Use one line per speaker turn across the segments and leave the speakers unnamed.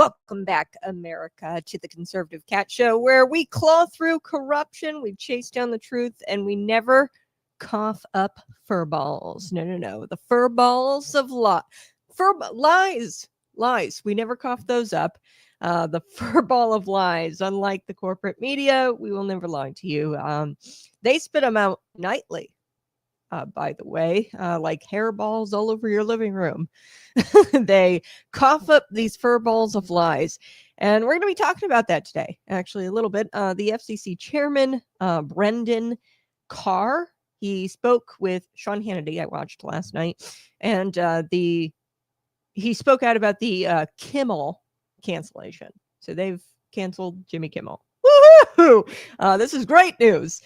Welcome back, America, to the Conservative Cat Show, where we claw through corruption, we chase down the truth, and we never cough up furballs. No. The furballs of lies. We never cough those up. The furball of lies. Unlike the corporate media, we will never lie to you. They spit them out nightly. By the way, like hairballs all over your living room. They cough up these fur balls of lies. And we're going to be talking about that today, actually, a little bit. The FCC chairman, Brendan Carr, he spoke with Sean Hannity, I watched last night, and he spoke out about the Kimmel cancellation. So they've canceled Jimmy Kimmel. Woohoo! This is great news.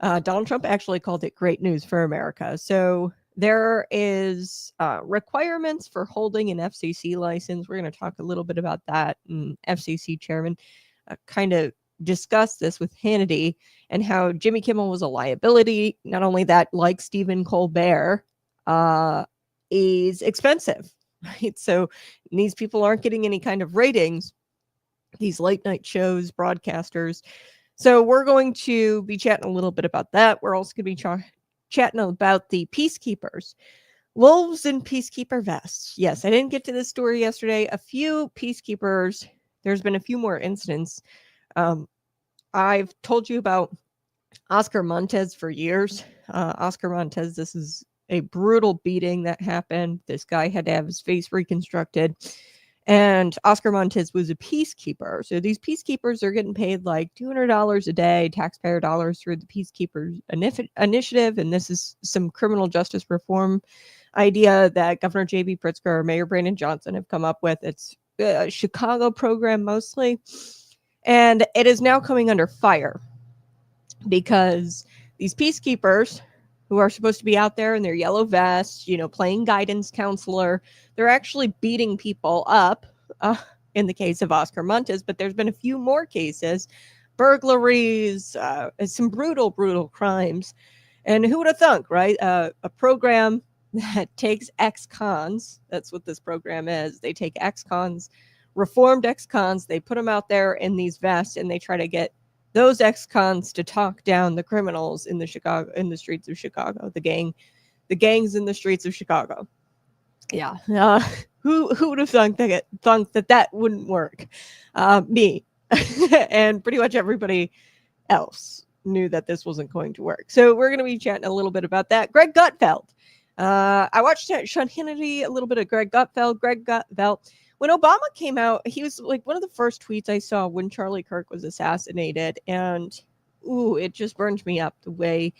Donald Trump actually called it great news for America. So there is requirements for holding an FCC license. We're going to talk a little bit about that. And FCC chairman kind of discussed this with Hannity and how Jimmy Kimmel was a liability. Not only that, like Stephen Colbert, is expensive, right? So these people aren't getting any kind of ratings, these late night shows, broadcasters. So we're going to be chatting a little bit about that. We're also going to be chatting about the Peacekeepers. Wolves in Peacekeeper vests. Yes, I didn't get to this story yesterday. A few Peacekeepers, there's been a few more incidents. I've told you about Oscar Montez for years. Oscar Montez, this is a brutal beating that happened. This guy had to have his face reconstructed. And Oscar Montez was a peacekeeper. So these peacekeepers are getting paid like $200 a day, taxpayer dollars through the Peacekeeper initiative. And this is some criminal justice reform idea that Governor J.B. Pritzker or Mayor Brandon Johnson have come up with. It's a Chicago program mostly. And it is now coming under fire because these peacekeepers who are supposed to be out there in their yellow vests, playing guidance counselor, they're actually beating people up in the case of Oscar Montez, but there's been a few more cases, burglaries, some brutal crimes. And who would have thunk, right? A program that takes ex-cons, that's what this program is. They take ex-cons, reformed ex-cons, they put them out there in these vests, and they try to get those ex-cons to talk down the criminals in the streets of Chicago, the gangs in the streets of Chicago. Yeah. Who would have thunk that wouldn't work? Me. And pretty much everybody else knew that this wasn't going to work. So we're going to be chatting a little bit about that. Greg Gutfeld. I watched Sean Hannity, a little bit of Greg Gutfeld. When Obama came out, he was like one of the first tweets I saw when Charlie Kirk was assassinated. And, it just burned me up the way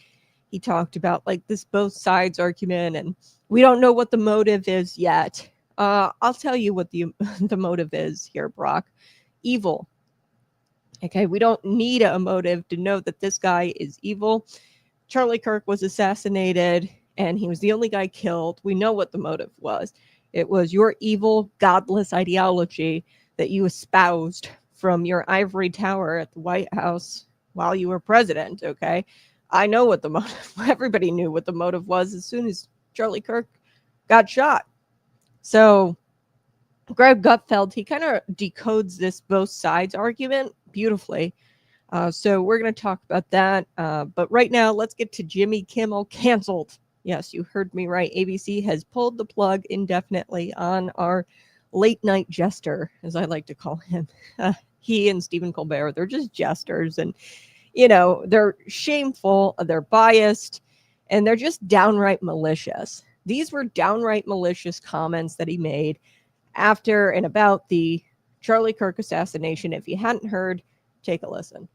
he talked about like this both sides argument. And we don't know what the motive is yet. I'll tell you what the motive is here, Brock. Evil. Okay, we don't need a motive to know that this guy is evil. Charlie Kirk was assassinated, and he was the only guy killed. We know what the motive was. It was your evil, godless ideology that you espoused from your ivory tower at the White House while you were president, okay? I know what the motive, everybody knew what the motive was as soon as Charlie Kirk got shot. So Greg Gutfeld, he kind of decodes this both sides argument beautifully. So we're going to talk about that. But right now, let's get to Jimmy Kimmel canceled. Yes, you heard me right. ABC has pulled the plug indefinitely on our late night jester, as I like to call him. He and Stephen Colbert, they're just jesters. And, they're shameful, they're biased, and they're just downright malicious. These were downright malicious comments that he made after and about the Charlie Kirk assassination. If you hadn't heard, take a listen.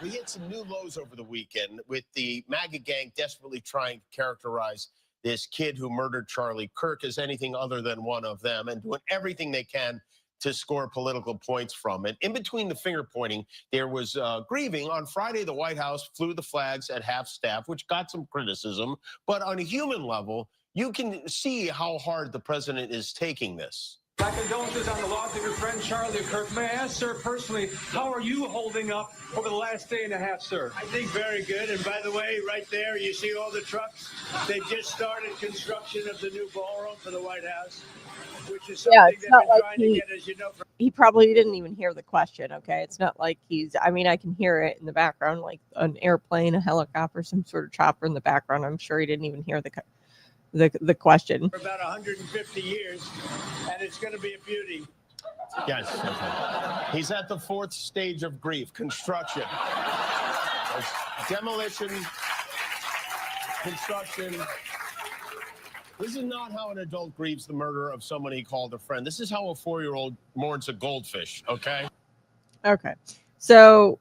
We hit some new lows over the weekend with the MAGA gang desperately trying to characterize this kid who murdered Charlie Kirk as anything other than one of them and doing everything they can to score political points from it. In between the finger pointing, there was grieving. On Friday, the White House flew the flags at half staff, which got some criticism. But on a human level, you can see how hard the president is taking this.
My condolences on the loss of your friend Charlie Kirk. May I ask, sir, personally, how are you holding up over the last day and a half, sir?
I think very good. And by the way, right there, you see all the trucks? They just started construction of the new ballroom for the White House, which is something
it's
they've
not
been
like
trying to get, as you know.
He probably didn't even hear the question, okay? It's not like I mean, I can hear it in the background, like an airplane, a helicopter, some sort of chopper in the background. I'm sure he didn't even hear the question.
For about 150 years, and it's going to be a beauty.
Yes. Okay. He's at the fourth stage of grief, construction. Demolition, construction. This is not how an adult grieves the murder of someone he called a friend. This is how a 4-year-old mourns a goldfish, okay?
Okay. So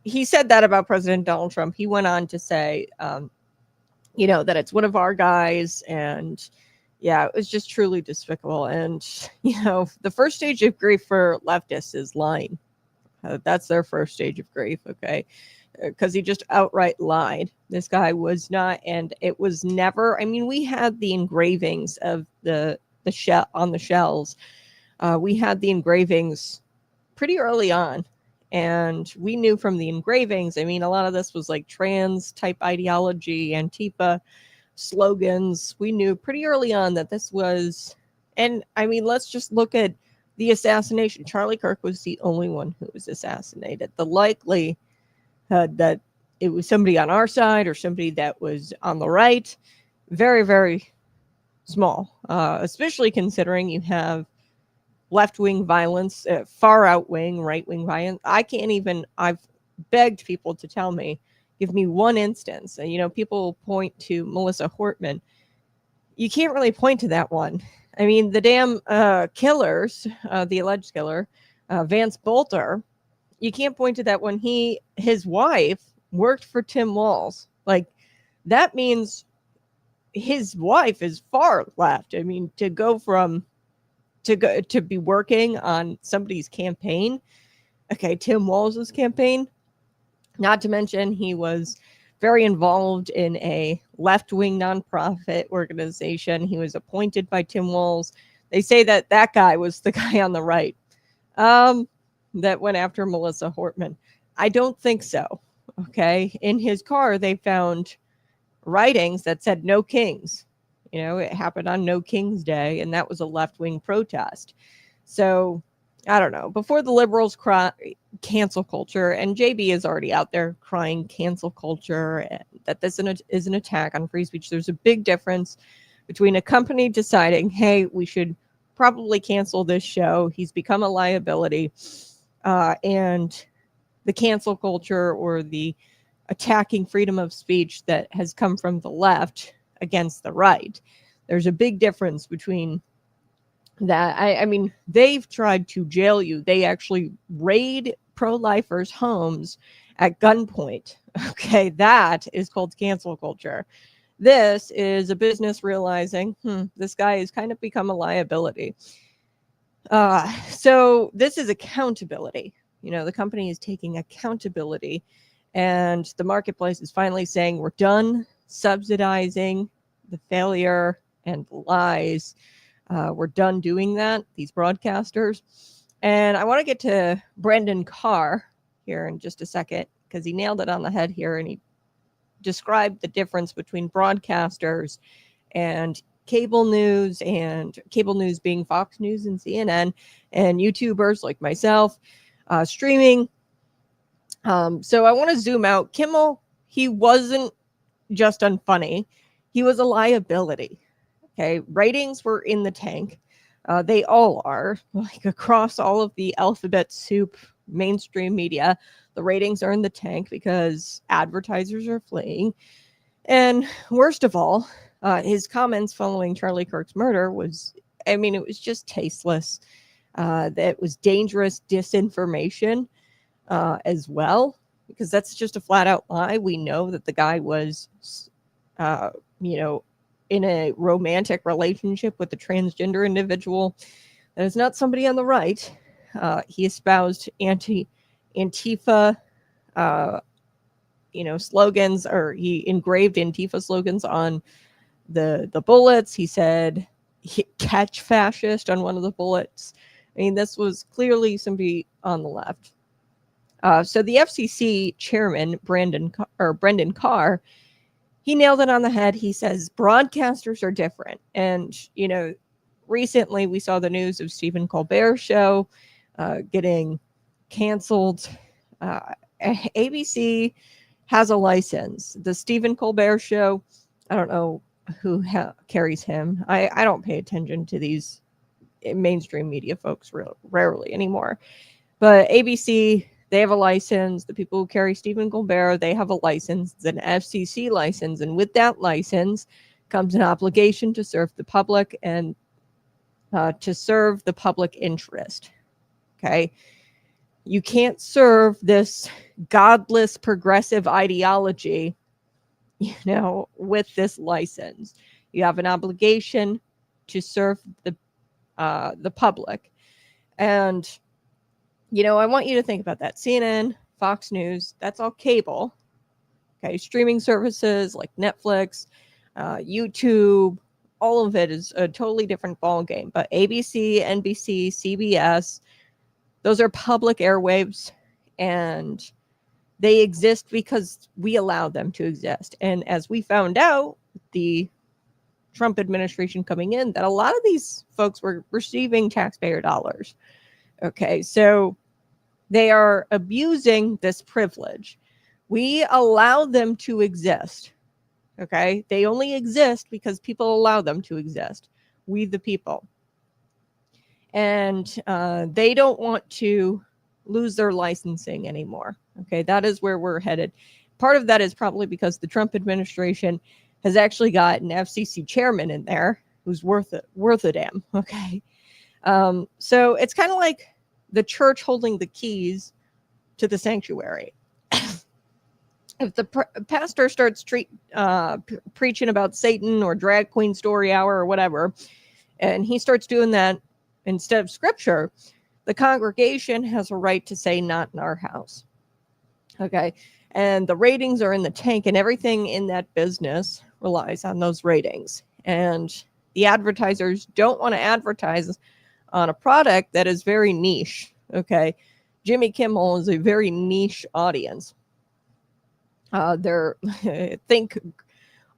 he said that about President Donald Trump. He went on to say, that it's one of our guys, and yeah, it was just truly despicable. And, the first stage of grief for leftists is lying. That's their first stage of grief, okay? Because he just outright lied. This guy was not, and it was never. I mean, we had the engravings of the shell on the shells. We had the engravings pretty early on, and we knew from the engravings. I mean, a lot of this was like trans type ideology, Antifa slogans. We knew pretty early on that this was, and I mean, let's just look at the assassination. Charlie Kirk was the only one who was assassinated. The likely that it was somebody on our side or somebody that was on the right, very, very small, especially considering you have left-wing violence, far out-wing, right-wing violence. I've begged people to tell me, give me one instance. And, people point to Melissa Hortman. You can't really point to that one. I mean, the damn killers, the alleged killer, Vance Bolter, you can't point to that when his wife worked for Tim Walz. Like, that means his wife is far left. I mean, to be working on somebody's campaign. Okay, Tim Walz's campaign. Not to mention he was very involved in a left-wing nonprofit organization. He was appointed by Tim Walz. They say that guy was the guy on the right. That went after Melissa Hortman. I don't think so. Okay. In his car, they found writings that said no kings. It happened on No King's Day, and that was a left-wing protest. So, I don't know. Before the liberals cry cancel culture, and JB is already out there crying cancel culture, and that this is an attack on free speech. There's a big difference between a company deciding, hey, we should probably cancel this show. He's become a liability. And the cancel culture or the attacking freedom of speech that has come from the left against the right. There's a big difference between that. I mean, they've tried to jail you. They actually raid pro-lifers' homes at gunpoint. Okay, that is called cancel culture. This is a business realizing, this guy has kind of become a liability. So this is accountability. The company is taking accountability, and the marketplace is finally saying we're done subsidizing the failure and the lies. We're done doing that, these broadcasters. And I want to get to Brendan Carr here in just a second, because he nailed it on the head here, and he described the difference between broadcasters and cable news being Fox News and CNN, and YouTubers like myself, streaming. So I want to zoom out. Kimmel, he wasn't just unfunny. He was a liability. Okay. Ratings were in the tank. They all are, like, across all of the alphabet soup mainstream media. The ratings are in the tank because advertisers are fleeing. And worst of all, his comments following Charlie Kirk's murder it was just tasteless. That was dangerous disinformation as well, because that's just a flat out lie. We know that the guy was, in a romantic relationship with a transgender individual. That is not somebody on the right. He espoused Antifa, slogans, or he engraved Antifa slogans on the bullets. He said catch fascist on one of the bullets. I mean, this was clearly somebody on the left. So the FCC chairman, Brendan Carr, he nailed it on the head. He says broadcasters are different. And, you know, recently we saw the news of Stephen Colbert's show getting canceled. ABC has a license. The Stephen Colbert show, I don't know who carries him. I don't pay attention to these mainstream media folks rarely anymore. But ABC, they have a license. The people who carry Stephen Colbert, they have a license. It's an FCC license. And with that license comes an obligation to serve the public and to serve the public interest. Okay. You can't serve this godless progressive ideology, you know, with this license. You have an obligation to serve the public. And, you know, I want you to think about that. CNN, Fox News, that's all cable. Okay. Streaming services like Netflix, YouTube, all of it is a totally different ballgame. But ABC, NBC, CBS, those are public airwaves, and they exist because we allow them to exist. And as we found out, the Trump administration coming in, that a lot of these folks were receiving taxpayer dollars. Okay, so they are abusing this privilege. We allow them to exist. Okay, they only exist because people allow them to exist. We, the people. And they don't want to lose their licensing anymore. Okay, that is where we're headed. Part of that is probably because the Trump administration has actually got an FCC chairman in there who's worth a damn. Okay, so it's kind of like the church holding the keys to the sanctuary. If the pastor starts preaching about Satan or drag queen story hour or whatever, and he starts doing that instead of scripture, the congregation has a right to say, not in our house. Okay. And the ratings are in the tank, and everything in that business relies on those ratings. And the advertisers don't want to advertise on a product that is very niche. Okay. Jimmy Kimmel is a very niche audience. They're think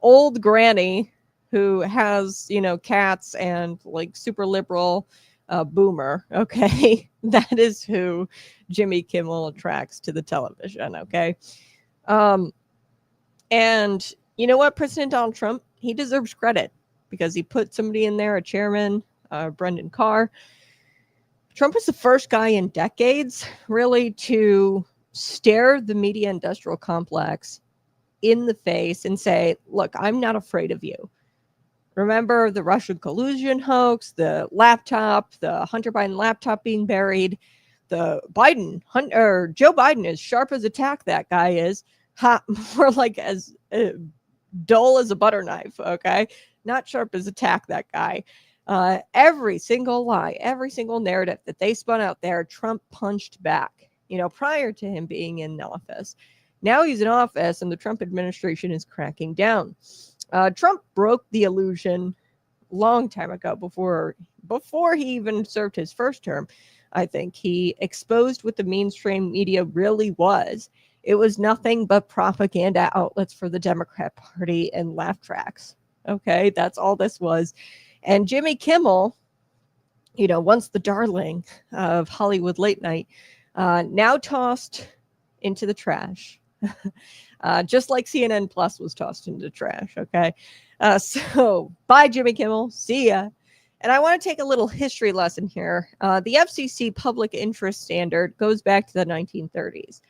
old granny who has, you know, cats and like super liberal boomer. Okay. That is who Jimmy Kimmel attracts to the television. Okay. And you know what? President Donald Trump, he deserves credit because he put somebody in there, a chairman, Brendan Carr. Trump is the first guy in decades really to stare the media industrial complex in the face and say, look, I'm not afraid of you. Remember the Russian collusion hoax, the laptop, the Hunter Biden laptop being buried, the Joe Biden, as sharp as a tack that guy is, more like as dull as a butter knife. Okay. Not sharp as a tack, that guy. Every single lie, every single narrative that they spun out there, Trump punched back, you know, prior to him being in office. Now he's in office and the Trump administration is cracking down. Trump broke the illusion long time ago before he even served his first term. I think he exposed what the mainstream media really was. It was nothing but propaganda outlets for the Democrat Party and laugh tracks. Okay, that's all this was. And Jimmy Kimmel, you know, once the darling of Hollywood late night, now tossed into the trash. Just like CNN Plus was tossed into trash. Okay. So bye, Jimmy Kimmel. See ya. And I want to take a little history lesson here. The FCC public interest standard goes back to the 1930s.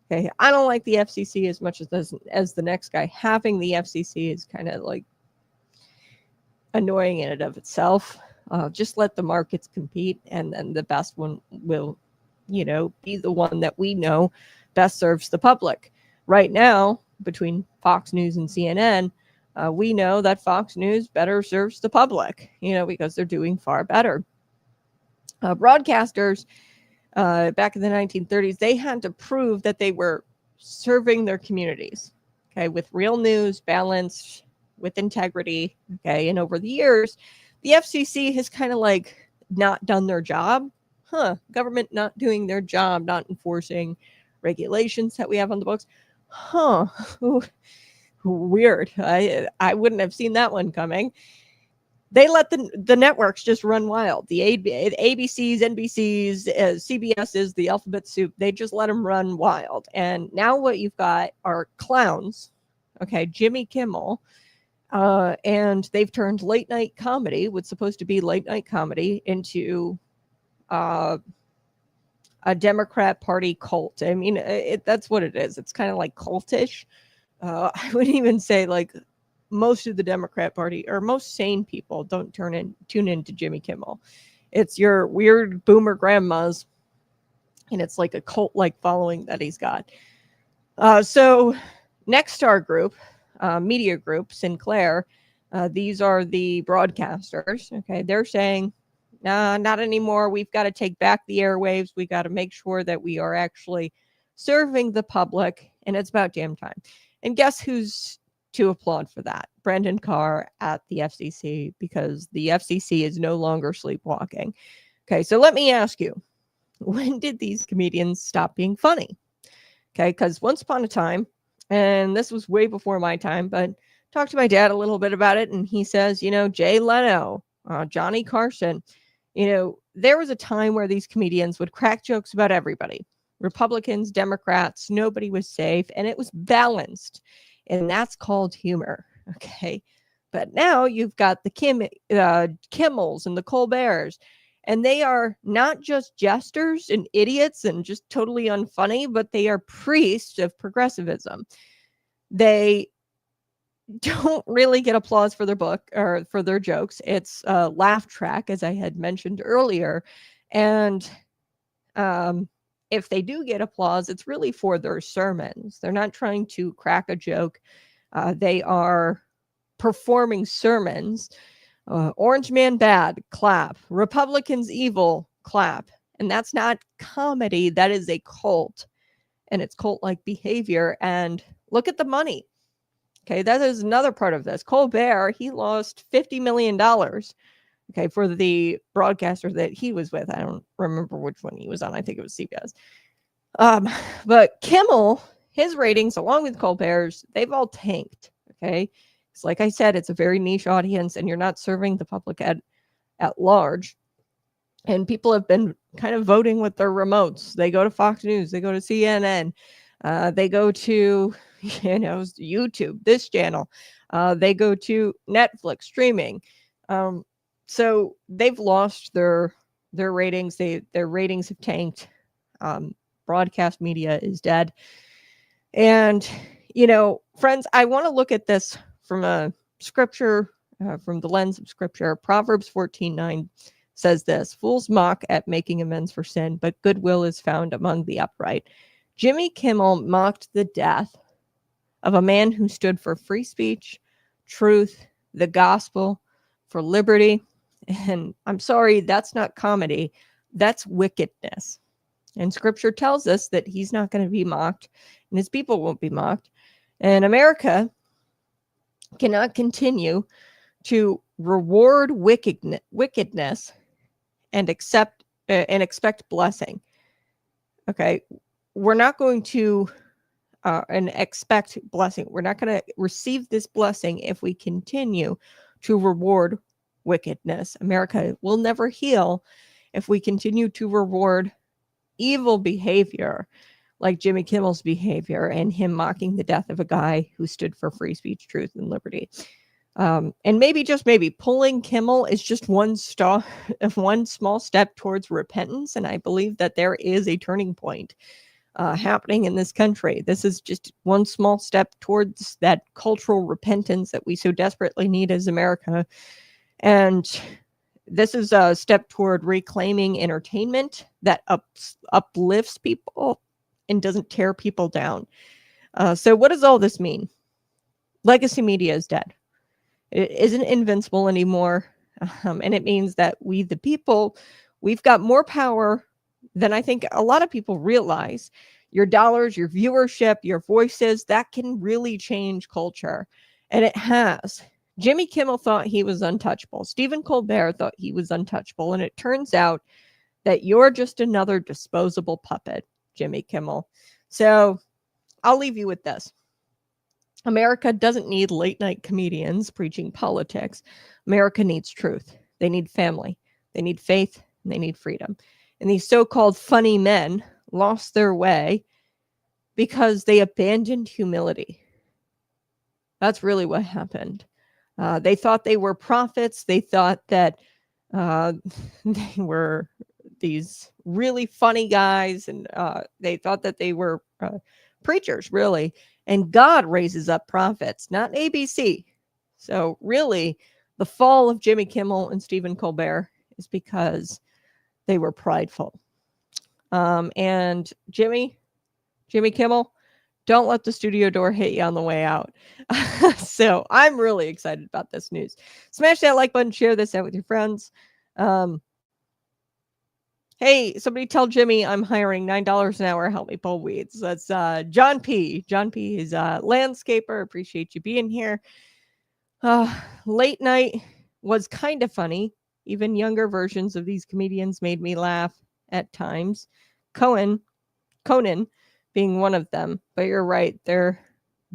Okay. I don't like the FCC as much as the next guy. Having the FCC is kind of like annoying in and of itself. Just let the markets compete, and then the best one will, you know, be the one that we know best serves the public. Right now, between Fox News and CNN, we know that Fox News better serves the public, you know, because they're doing far better. Broadcasters back in the 1930s, they had to prove that they were serving their communities, okay, with real news, balanced, with integrity. Okay. And over the years, the FCC has kind of like not done their job. Government not doing their job, not enforcing regulations that we have on the books. Weird. I wouldn't have seen that one coming. They let the networks just run wild. The ABCs, NBCs, CBSs, the alphabet soup, they just let them run wild. And now what you've got are clowns, okay, Jimmy Kimmel, and they've turned late night comedy, what's supposed to be late night comedy, into a Democrat Party cult. I mean, that's what it is. It's kind of like cultish. I would even say like most of the Democrat Party or most sane people don't tune into Jimmy Kimmel. It's your weird boomer grandmas, and it's like a cult-like following that he's got. So Nexstar Group, media group, Sinclair, these are the broadcasters. Okay, they're saying, nah, not anymore. We've got to take back the airwaves. We got to make sure that we are actually serving the public, and it's about damn time. And guess who's to applaud for that? Brendan Carr at the FCC, because the FCC is no longer sleepwalking. Okay, so let me ask you, when did these comedians stop being funny? Okay, because once upon a time, and this was way before my time, but talked to my dad a little bit about it, and he says, Jay Leno, Johnny Carson, there was a time where these comedians would crack jokes about everybody. Republicans, Democrats, nobody was safe, and it was balanced. And that's called humor. Okay. But now you've got the Kimmels and the Colberts, and they are not just jesters and idiots and just totally unfunny, but they are priests of progressivism. They don't really get applause for their book or for their jokes. It's a laugh track, as I had mentioned earlier. And if they do get applause, it's really for their sermons. They're not trying to crack a joke. They are performing sermons. Orange man bad, clap. Republicans evil, clap. And that's not comedy. That is a cult. And it's cult-like behavior. And look at the money. Okay, that is another part of this. Colbert, he lost $50 million. Okay, for the broadcaster that he was with. I don't remember which one he was on. I think it was CBS. But Kimmel, his ratings, along with Colbert's, they've all tanked. Okay, it's like I said, it's a very niche audience, and you're not serving the public at large. And people have been kind of voting with their remotes. They go to Fox News, they go to CNN, they go to YouTube, this channel, they go to Netflix streaming. So they've lost their ratings. Their ratings have tanked. Broadcast media is dead. And, friends, I want to look at this from a scripture, from the lens of scripture. Proverbs 14:9 says this: fools mock at making amends for sin, but goodwill is found among the upright. Jimmy Kimmel mocked the death of a man who stood for free speech, truth, the gospel, for liberty. And I'm sorry, that's not comedy. That's wickedness. And scripture tells us that he's not going to be mocked, and his people won't be mocked. And America cannot continue to reward wickedness and expect blessing. Okay, we're not going to and expect blessing. We're not going to receive this blessing if we continue to reward wickedness. America will never heal if we continue to reward evil behavior like Jimmy Kimmel's behavior and him mocking the death of a guy who stood for free speech, truth, and liberty. And maybe, just maybe, pulling Kimmel is just one small step towards repentance. And I believe that there is a turning point happening in this country. This is just one small step towards that cultural repentance that we so desperately need as America. And this is a step toward reclaiming entertainment that uplifts people and doesn't tear people down. So what does all this mean? Legacy media is dead. It isn't invincible anymore. And it means that we, the people, we've got more power than I think a lot of people realize. Your dollars, your viewership, your voices, that can really change culture. And it has. Jimmy Kimmel thought he was untouchable. Stephen Colbert thought he was untouchable. And it turns out that you're just another disposable puppet, Jimmy Kimmel. So I'll leave you with this. America doesn't need late night comedians preaching politics. America needs truth. They need family. They need faith. And they need freedom. And these so-called funny men lost their way because they abandoned humility. That's really what happened. They thought they were prophets. They thought that they were these really funny guys, and they thought that they were preachers, really. And God raises up prophets, not ABC. So really, the fall of Jimmy Kimmel and Stephen Colbert is because they were prideful. And Jimmy Kimmel, don't let the studio door hit you on the way out. So I'm really excited about this news. Smash that like button, share this out with your friends. Hey, somebody tell Jimmy I'm hiring $9 an hour. Help me pull weeds. That's John P. John P. is a landscaper. Appreciate you being here. Late night was kind of funny. Even younger versions of these comedians made me laugh at times. Conan being one of them. But you're right. They're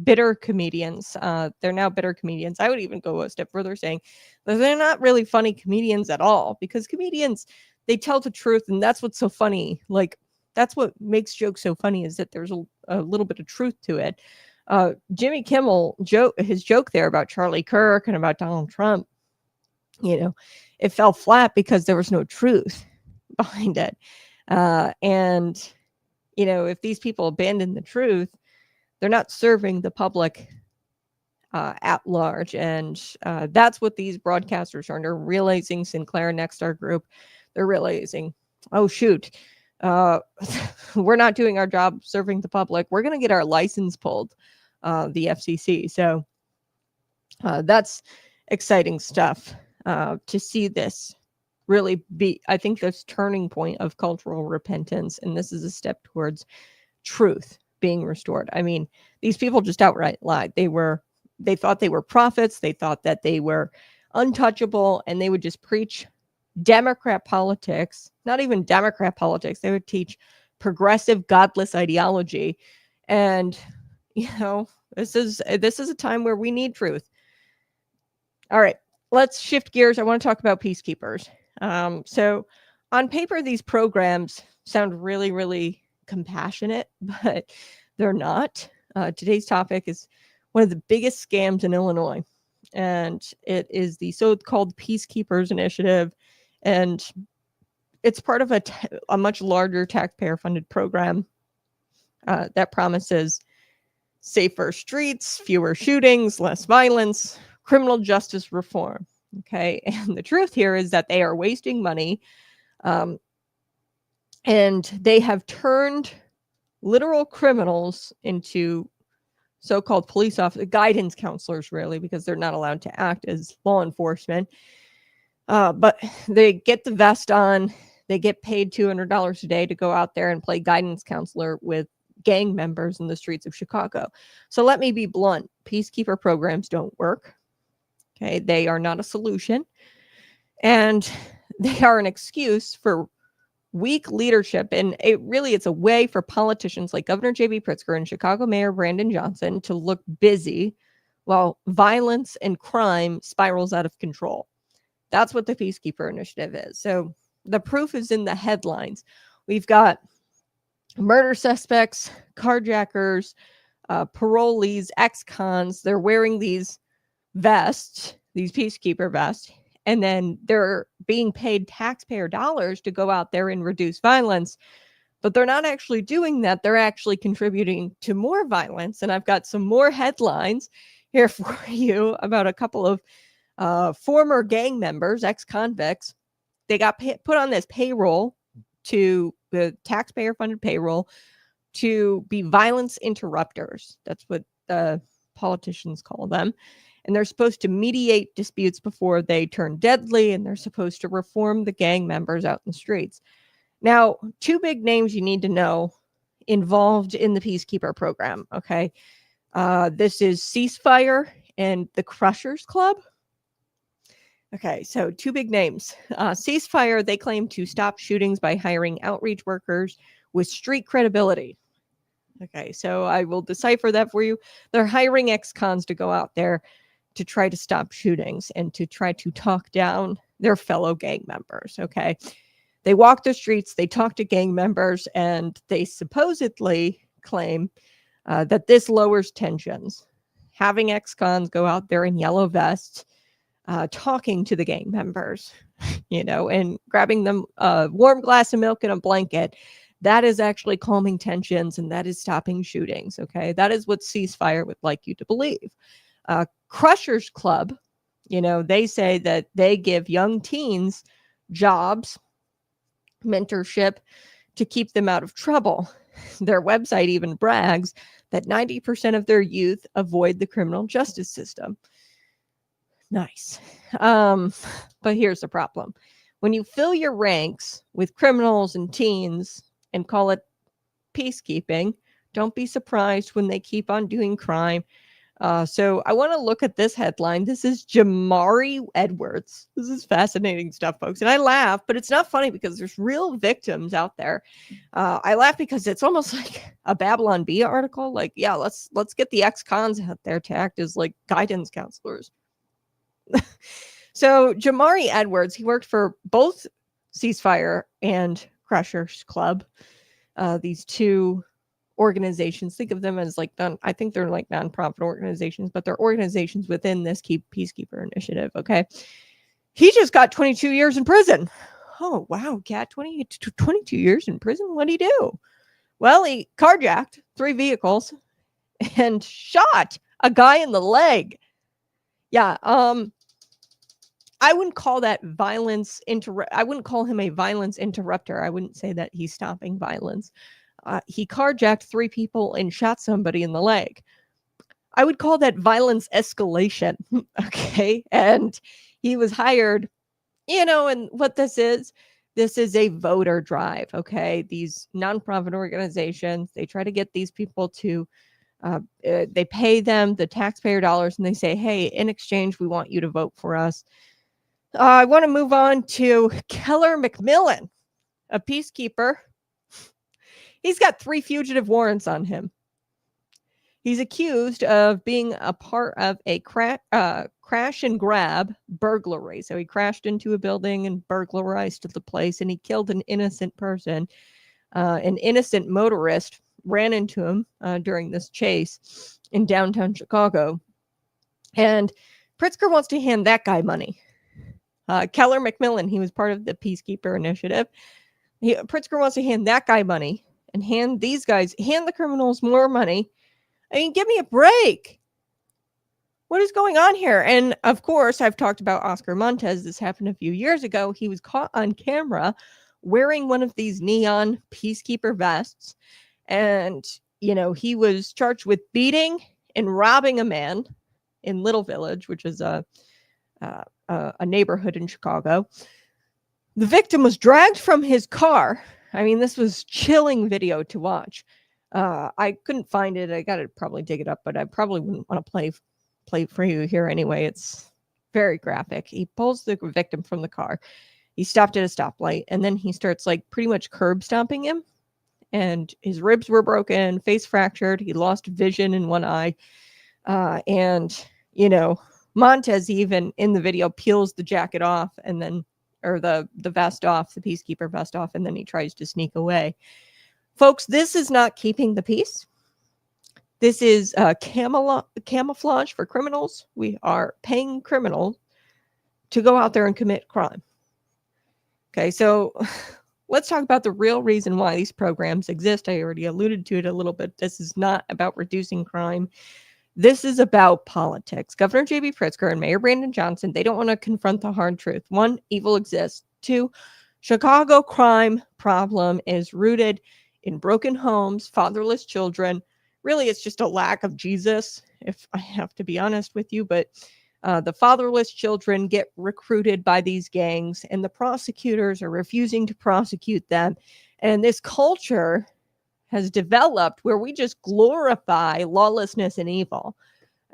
bitter comedians. They're now bitter comedians. I would even go a step further saying that they're not really funny comedians at all, because comedians, they tell the truth, and that's what's so funny. Like, that's what makes jokes so funny, is that there's a little bit of truth to it. Jimmy Kimmel his joke there about Charlie Kirk and about Donald Trump, it fell flat because there was no truth behind it. And if these people abandon the truth, they're not serving the public at large. And that's what these broadcasters are. They're realizing, Sinclair Nexstar Group, they're realizing, oh, shoot, we're not doing our job serving the public. We're going to get our license pulled, the FCC. So that's exciting stuff to see this really be, I think, this turning point of cultural repentance. And this is a step towards truth being restored. I mean, these people just outright lied. They thought they were prophets. They thought that they were untouchable, and they would just preach Democrat politics, not even Democrat politics. They would teach progressive, godless ideology. And, this is a time where we need truth. All right, let's shift gears. I want to talk about peacekeepers. So on paper, these programs sound really, really compassionate, but they're not. Today's topic is one of the biggest scams in Illinois, and it is the so-called Peacekeepers initiative. And it's part of a much larger taxpayer-funded program that promises safer streets, fewer shootings, less violence, criminal justice reform. Okay, and the truth here is that they are wasting money, and they have turned literal criminals into so-called police officers, guidance counselors, really, because they're not allowed to act as law enforcement. But they get the vest on, they get paid $200 a day to go out there and play guidance counselor with gang members in the streets of Chicago. So let me be blunt. Peacekeeper programs don't work. Okay, they are not a solution. And they are an excuse for weak leadership. And it's a way for politicians like Governor J.B. Pritzker and Chicago Mayor Brandon Johnson to look busy while violence and crime spirals out of control. That's what the Peacekeeper initiative is. So the proof is in the headlines. We've got murder suspects, carjackers, parolees, ex-cons. They're wearing these vests, these Peacekeeper vests, and then they're being paid taxpayer dollars to go out there and reduce violence. But they're not actually doing that. They're actually contributing to more violence. And I've got some more headlines here for you about a couple of former gang members, ex-convicts. They got put on this payroll, to the taxpayer-funded payroll, to be violence interrupters. That's what the politicians call them. And they're supposed to mediate disputes before they turn deadly, and they're supposed to reform the gang members out in the streets. Now, two big names you need to know involved in the Peacekeeper program, okay? This is Ceasefire and the Crushers Club. Okay, so two big names. Ceasefire, they claim to stop shootings by hiring outreach workers with street credibility. Okay, so I will decipher that for you. They're hiring ex-cons to go out there to try to stop shootings and to try to talk down their fellow gang members, okay? They walk the streets, they talk to gang members, and they supposedly claim that this lowers tensions. Having ex-cons go out there in yellow vests, talking to the gang members, and grabbing them a warm glass of milk and a blanket, that is actually calming tensions and that is stopping shootings, okay? That is what Ceasefire would like you to believe. Crushers Club, they say that they give young teens jobs, mentorship to keep them out of trouble. Their website even brags that 90% of their youth avoid the criminal justice system. Nice. But here's the problem. When you fill your ranks with criminals and teens and call it peacekeeping, don't be surprised when they keep on doing crime. So I want to look at this headline. This is Jamari Edwards. This is fascinating stuff, folks. And I laugh, but it's not funny because there's real victims out there. I laugh because it's almost like a Babylon Bee article. Like, yeah, let's get the ex-cons out there to act as like guidance counselors. So Jamari Edwards, he worked for both Ceasefire and Crushers Club. These two organizations, think of them as like I think they're like nonprofit organizations, but they're organizations within this Peacekeeper initiative. Okay, he just got 22 years in prison. Oh wow, Cat, 22 years in prison. What did he do? Well, he carjacked 3 vehicles and shot a guy in the leg. Yeah, I wouldn't call that violence. I wouldn't call him a violence interrupter. I wouldn't say that he's stopping violence. He carjacked 3 people and shot somebody in the leg. I would call that violence escalation. Okay. And he was hired, and what this is a voter drive. Okay. These nonprofit organizations, they try to get these people to, they pay them the taxpayer dollars and they say, hey, in exchange, we want you to vote for us. I want to move on to Keller McMillan, a peacekeeper. He's got 3 fugitive warrants on him. He's accused of being a part of a crash and grab burglary. So he crashed into a building and burglarized the place, and he killed an innocent person. An innocent motorist ran into him during this chase in downtown Chicago. And Pritzker wants to hand that guy money. Keller McMillan, he was part of the Peacekeeper initiative. Pritzker wants to hand that guy money and hand the criminals more money. I mean, give me a break. What is going on here? And of course, I've talked about Oscar Montes. This happened a few years ago. He was caught on camera wearing one of these neon Peacekeeper vests. And, he was charged with beating and robbing a man in Little Village, which is a neighborhood in Chicago. The victim was dragged from his car. I mean, this was chilling video to watch. I couldn't find it. I got to probably dig it up, but I probably wouldn't want to play for you here anyway. It's very graphic. He pulls the victim from the car. He stopped at a stoplight, and then he starts like pretty much curb stomping him. And his ribs were broken, face fractured. He lost vision in one eye. And, Montes even in the video peels the jacket off or the vest off, the Peacekeeper vest off, and then he tries to sneak away. Folks, this is not keeping the peace. This is camouflage for criminals. We are paying criminals to go out there and commit crime. Okay, so let's talk about the real reason why these programs exist. I already alluded to it a little bit. This is not about reducing crime. This is about politics. Governor J.B. Pritzker and Mayor Brandon Johnson, they don't want to confront the hard truth. 1, evil exists. 2, Chicago crime problem is rooted in broken homes, fatherless children. Really, it's just a lack of Jesus, if I have to be honest with you. But the fatherless children get recruited by these gangs, and the prosecutors are refusing to prosecute them. And this culture has developed where we just glorify lawlessness and evil.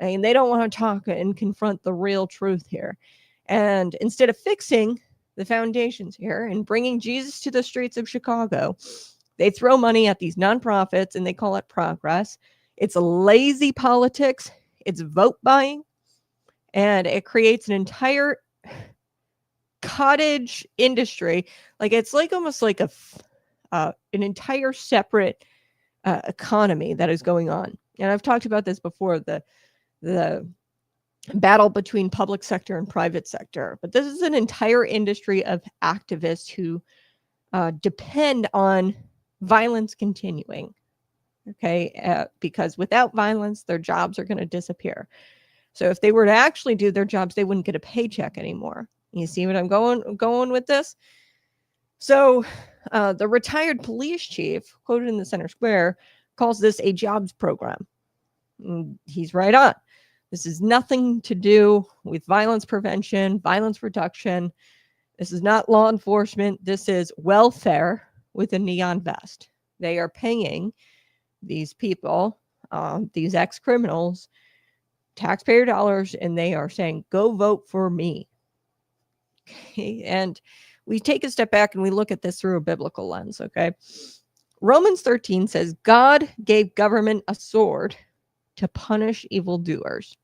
And they don't want to talk and confront the real truth here. And instead of fixing the foundations here and bringing Jesus to the streets of Chicago, they throw money at these nonprofits and they call it progress. It's lazy politics. It's vote buying. And it creates an entire cottage industry. Like it's like almost like an entire separate economy that is going on. And I've talked about this before, the battle between public sector and private sector. But this is an entire industry of activists who depend on violence continuing. Okay, because without violence, their jobs are going to disappear. So if they were to actually do their jobs, they wouldn't get a paycheck anymore. You see what I'm going with this? So the retired police chief, quoted in the Center Square, calls this a jobs program. And he's right on. This is nothing to do with violence prevention, violence reduction. This is not law enforcement. This is welfare with a neon vest. They are paying these people, these ex-criminals, taxpayer dollars, and they are saying, go vote for me. Okay? And we take a step back and we look at this through a biblical lens, okay? Romans 13 says, God gave government a sword to punish evildoers.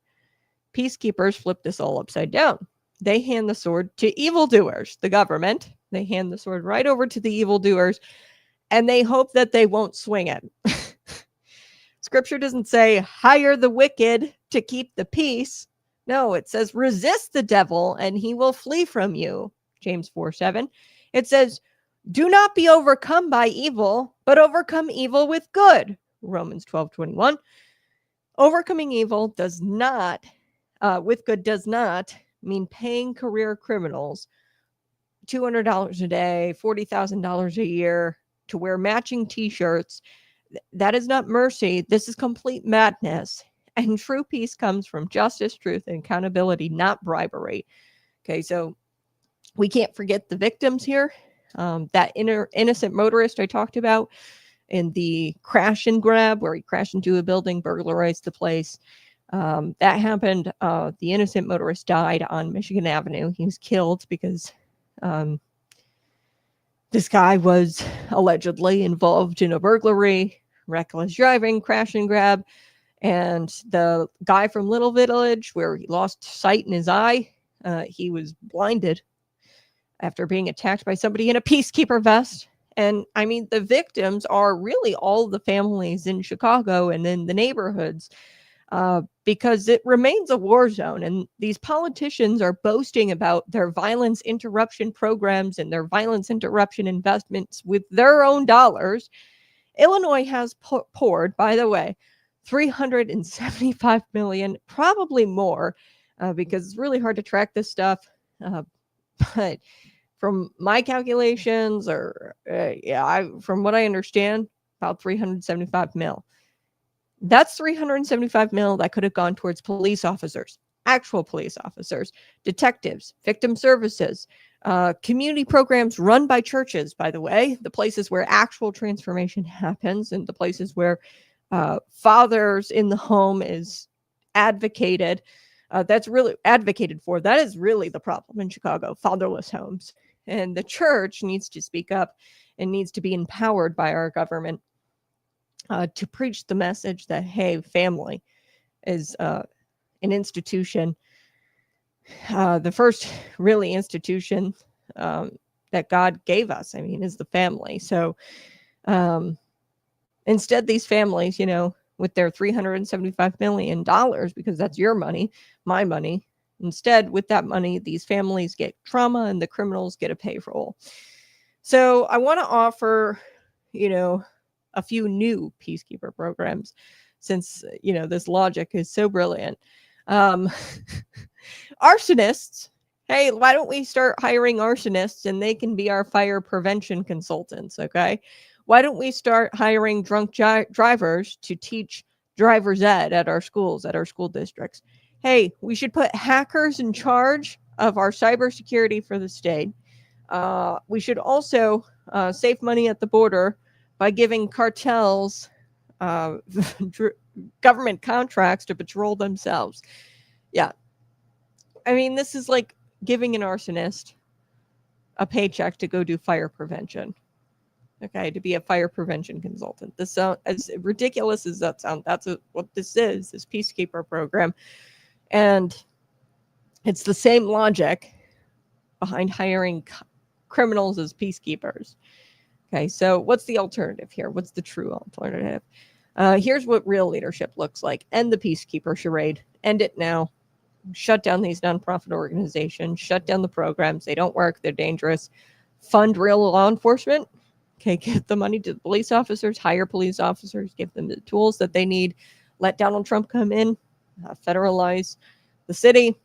Peacekeepers flip this all upside down. They hand the sword to evildoers, the government. They hand the sword right over to the evildoers, and they hope that they won't swing it. Scripture doesn't say hire the wicked to keep the peace. No, it says resist the devil and he will flee from you. James 4:7. It says do not be overcome by evil, but overcome evil with good. Romans 12:21. Overcoming evil does not, with good does not mean paying career criminals $200 a day, $40,000 a year to wear matching t-shirts. That is not mercy. This is complete madness. And true peace comes from justice, truth, and accountability, not bribery. Okay, so we can't forget the victims here. That innocent motorist I talked about in the crash and grab where he crashed into a building, burglarized the place. That happened. The innocent motorist died on Michigan Avenue. He was killed because this guy was allegedly involved in a burglary, reckless driving, crash and grab. And the guy from Little Village, where he lost sight in his eye, he was blinded after being attacked by somebody in a Peacekeeper vest. And I mean, the victims are really all the families in Chicago and in the neighborhoods, because it remains a war zone. And these politicians are boasting about their violence interruption programs and their violence interruption investments with their own dollars. Illinois has poured, by the way, $375 million, probably more, because it's really hard to track this stuff. But from my calculations, from what I understand, about 375 mil. That's 375 mil that could have gone towards police officers, actual police officers, detectives, victim services, community programs run by churches, by the way, the places where actual transformation happens and the places where fathers in the home is advocated. That's really advocated for. That is really the problem in Chicago, fatherless homes. And the church needs to speak up and needs to be empowered by our government to preach the message that, hey, family is an institution, the first really institution that God gave us, I mean, is the family. So instead, these families, with their $375 million, because that's your money, my money, instead, with that money, these families get trauma and the criminals get a payroll. So I want to offer, a few new Peacekeeper programs, since this logic is so brilliant. Arsonists, hey, why don't we start hiring arsonists and they can be our fire prevention consultants? Okay, why don't we start hiring drunk drivers to teach driver's ed at our schools, at our school districts? Hey, we should put hackers in charge of our cybersecurity for the state. We should also save money at the border by giving cartels government contracts to patrol themselves. Yeah. I mean, this is like giving an arsonist a paycheck to go do fire prevention. Okay, to be a fire prevention consultant. This sounds as ridiculous as that sounds. That's what this is, this Peacekeeper program. And it's the same logic behind hiring criminals as peacekeepers. Okay, so what's the alternative here? What's the true alternative? Here's what real leadership looks like. End the Peacekeeper charade. End it now. Shut down these nonprofit organizations. Shut down the programs. They don't work. They're dangerous. Fund real law enforcement. Okay, give the money to the police officers. Hire police officers. Give them the tools that they need. Let Donald Trump come in. Federalize the city.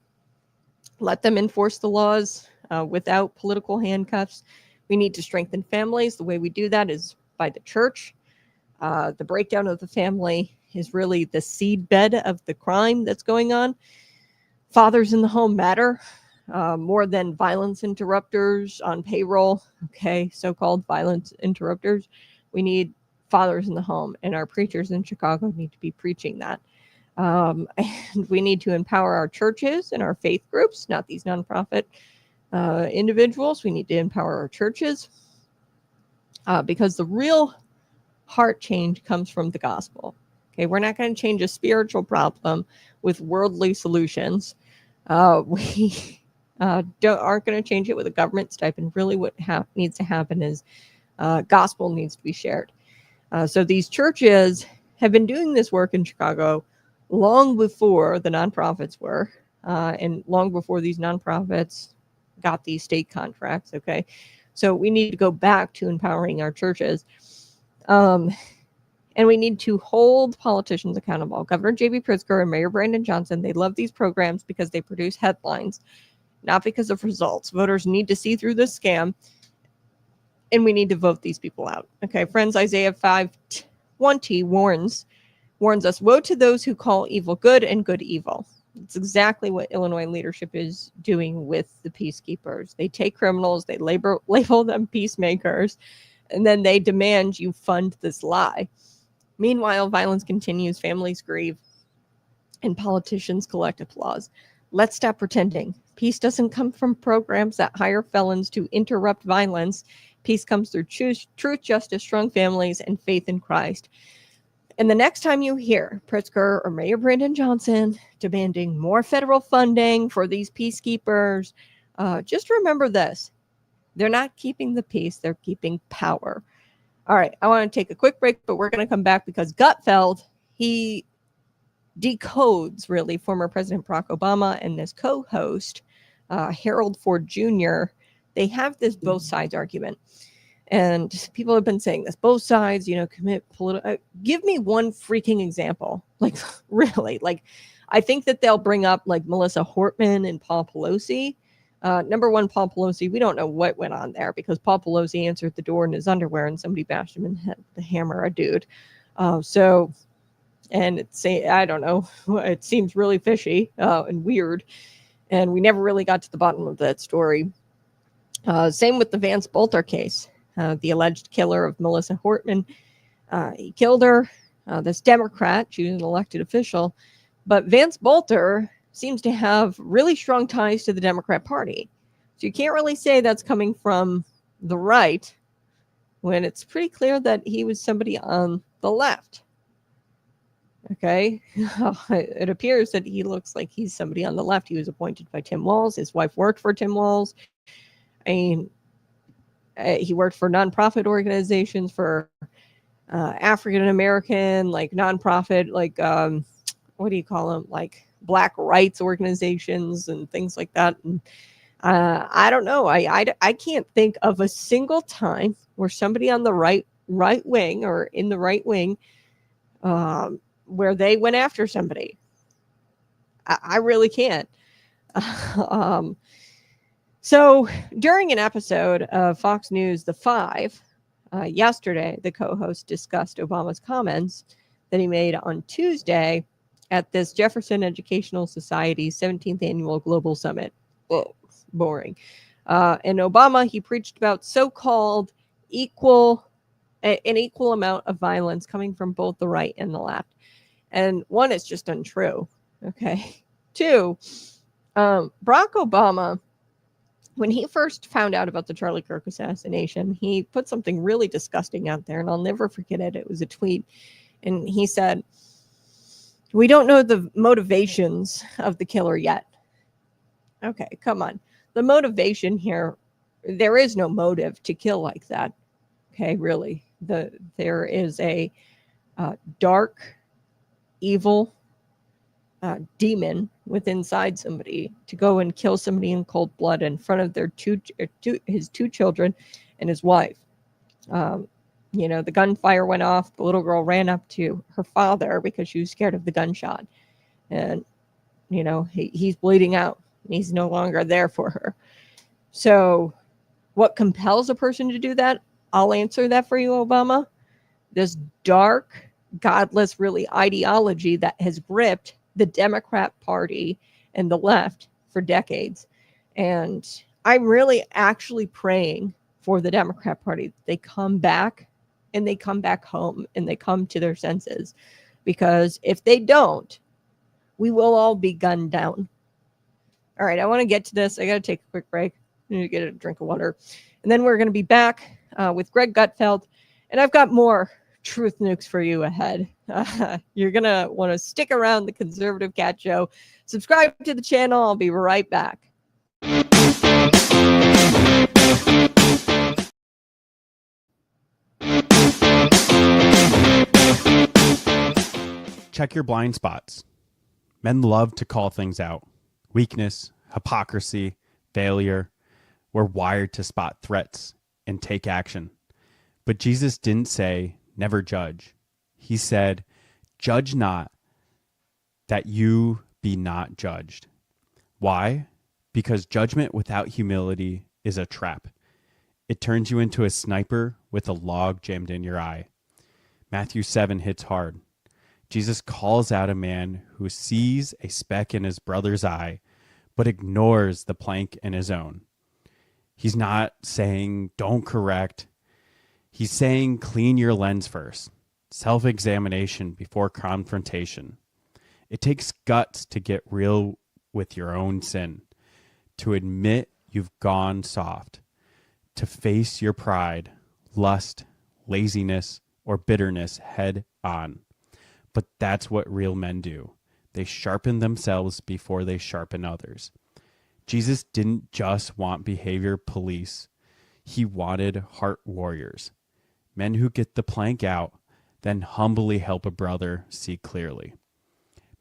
Let them enforce the laws without political handcuffs. We need to strengthen families. The way we do that is by the church. The breakdown of the family is really the seedbed of the crime that's going on. Fathers in the home matter more than violence interrupters on payroll. Okay, so-called violence interrupters. We need fathers in the home, and our preachers in Chicago need to be preaching that. And we need to empower our churches and our faith groups, not these nonprofit individuals. We need to empower our churches because the real heart change comes from the gospel. Okay, we're not going to change a spiritual problem with worldly solutions. We aren't going to change it with a government stipend. Really, what needs to happen is gospel needs to be shared. So these churches have been doing this work in Chicago long before the nonprofits were, and long before these nonprofits got these state contracts. Okay, so we need to go back to empowering our churches. And we need to hold politicians accountable. Governor J.B. Pritzker and Mayor Brandon Johnson, they love these programs because they produce headlines, not because of results. Voters need to see through this scam, and we need to vote these people out. Okay, friends, Isaiah 5:20 warns us, woe to those who call evil good and good evil. It's exactly what Illinois leadership is doing with the peacekeepers. They take criminals, they label them peacemakers, and then they demand you fund this lie. Meanwhile, violence continues, families grieve, and politicians collect applause. Let's stop pretending. Peace doesn't come from programs that hire felons to interrupt violence. Peace comes through truth, justice, strong families, and faith in Christ. And the next time you hear Pritzker or Mayor Brandon Johnson demanding more federal funding for these peacekeepers, just remember this. They're not keeping the peace, they're keeping power. All right, I want to take a quick break, but we're going to come back because Gutfeld, he decodes really former President Barack Obama and this co-host, Harold Ford Jr. They have this both sides argument. And people have been saying this, both sides, commit political. Give me one freaking example. Like, really, like, I think that they'll bring up like Melissa Hortman and Paul Pelosi. Number one, Paul Pelosi, we don't know what went on there because Paul Pelosi answered the door in his underwear and somebody bashed him in the head with the hammer, a dude. And I don't know, it seems really fishy and weird. And we never really got to the bottom of that story. Same with the Vance Bolter case. The alleged killer of Melissa Hortman. He killed her, this Democrat. She was an elected official. But Vance Bolter seems to have really strong ties to the Democrat Party. So you can't really say that's coming from the right when it's pretty clear that he was somebody on the left. Okay? It appears that he looks like he's somebody on the left. He was appointed by Tim Walz. His wife worked for Tim Walz. I mean, he worked for nonprofit organizations for African American, like nonprofit, like what do you call them? Like Black rights organizations and things like that. And I don't know. I can't think of a single time where somebody on the right wing or in the right wing where they went after somebody. I really can't. So during an episode of Fox News The Five yesterday, the co-host discussed Obama's comments that he made on Tuesday at this Jefferson Educational Society's 17th Annual Global Summit. Whoa, boring. And Obama, he preached about so-called equal an equal amount of violence coming from both the right and the left. And one, is just untrue. Okay. Two, Barack Obama, when he first found out about the Charlie Kirk assassination, he put something really disgusting out there, and I'll never forget it. It was a tweet, and he said, "We don't know the motivations of the killer yet." Okay, come on. The motivation here, there is no motive to kill like that. Okay, really. There is a dark, evil demon inside somebody to go and kill somebody in cold blood in front of his two children and his wife. The gunfire went off. The little girl ran up to her father because she was scared of the gunshot. And, he's bleeding out. He's no longer there for her. So what compels a person to do that? I'll answer that for you, Obama. This dark, godless, really ideology that has gripped the Democrat Party and the left for decades. And I'm really actually praying for the Democrat Party. They come back, and they come back home, and they come to their senses. Because if they don't, we will all be gunned down. All right, I want to get to this. I got to take a quick break. I need to get a drink of water. And then we're going to be back with Greg Gutfeld. And I've got more truth nukes for you ahead. You're going to want to stick around the Conservative Cat Show. Subscribe to the channel. I'll be right back.
Check your blind spots. Men love to call things out. Weakness, hypocrisy, failure. We're wired to spot threats and take action. But Jesus didn't say, never judge. He said, judge not, that you be not judged. Why? Because judgment without humility is a trap. It turns you into a sniper with a log jammed in your eye. Matthew 7 hits hard. Jesus calls out a man who sees a speck in his brother's eye, but ignores the plank in his own. He's not saying, don't correct. He's saying, clean your lens first. Self-examination before confrontation. It takes guts to get real with your own sin, to admit you've gone soft, to face your pride, lust, laziness, or bitterness head on. But that's what real men do. They sharpen themselves before they sharpen others. Jesus didn't just want behavior police. He wanted heart warriors. Men who get the plank out, then humbly help a brother see clearly.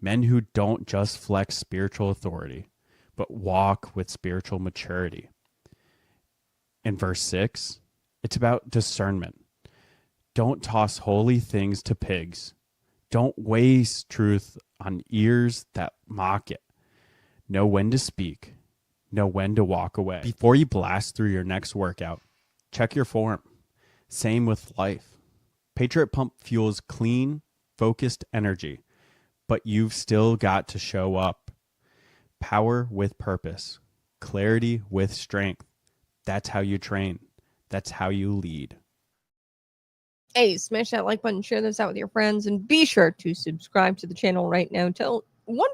Men who don't just flex spiritual authority, but walk with spiritual maturity. In verse 6, it's about discernment. Don't toss holy things to pigs. Don't waste truth on ears that mock it. Know when to speak. Know when to walk away. Before you blast through your next workout, check your form. Same with life. Patriot Pump fuels clean, focused energy, but you've still got to show up. Power with purpose. Clarity with strength. That's how you train. That's how you lead.
Hey, smash that like button, share this out with your friends, and be sure to subscribe to the channel right now. Tell one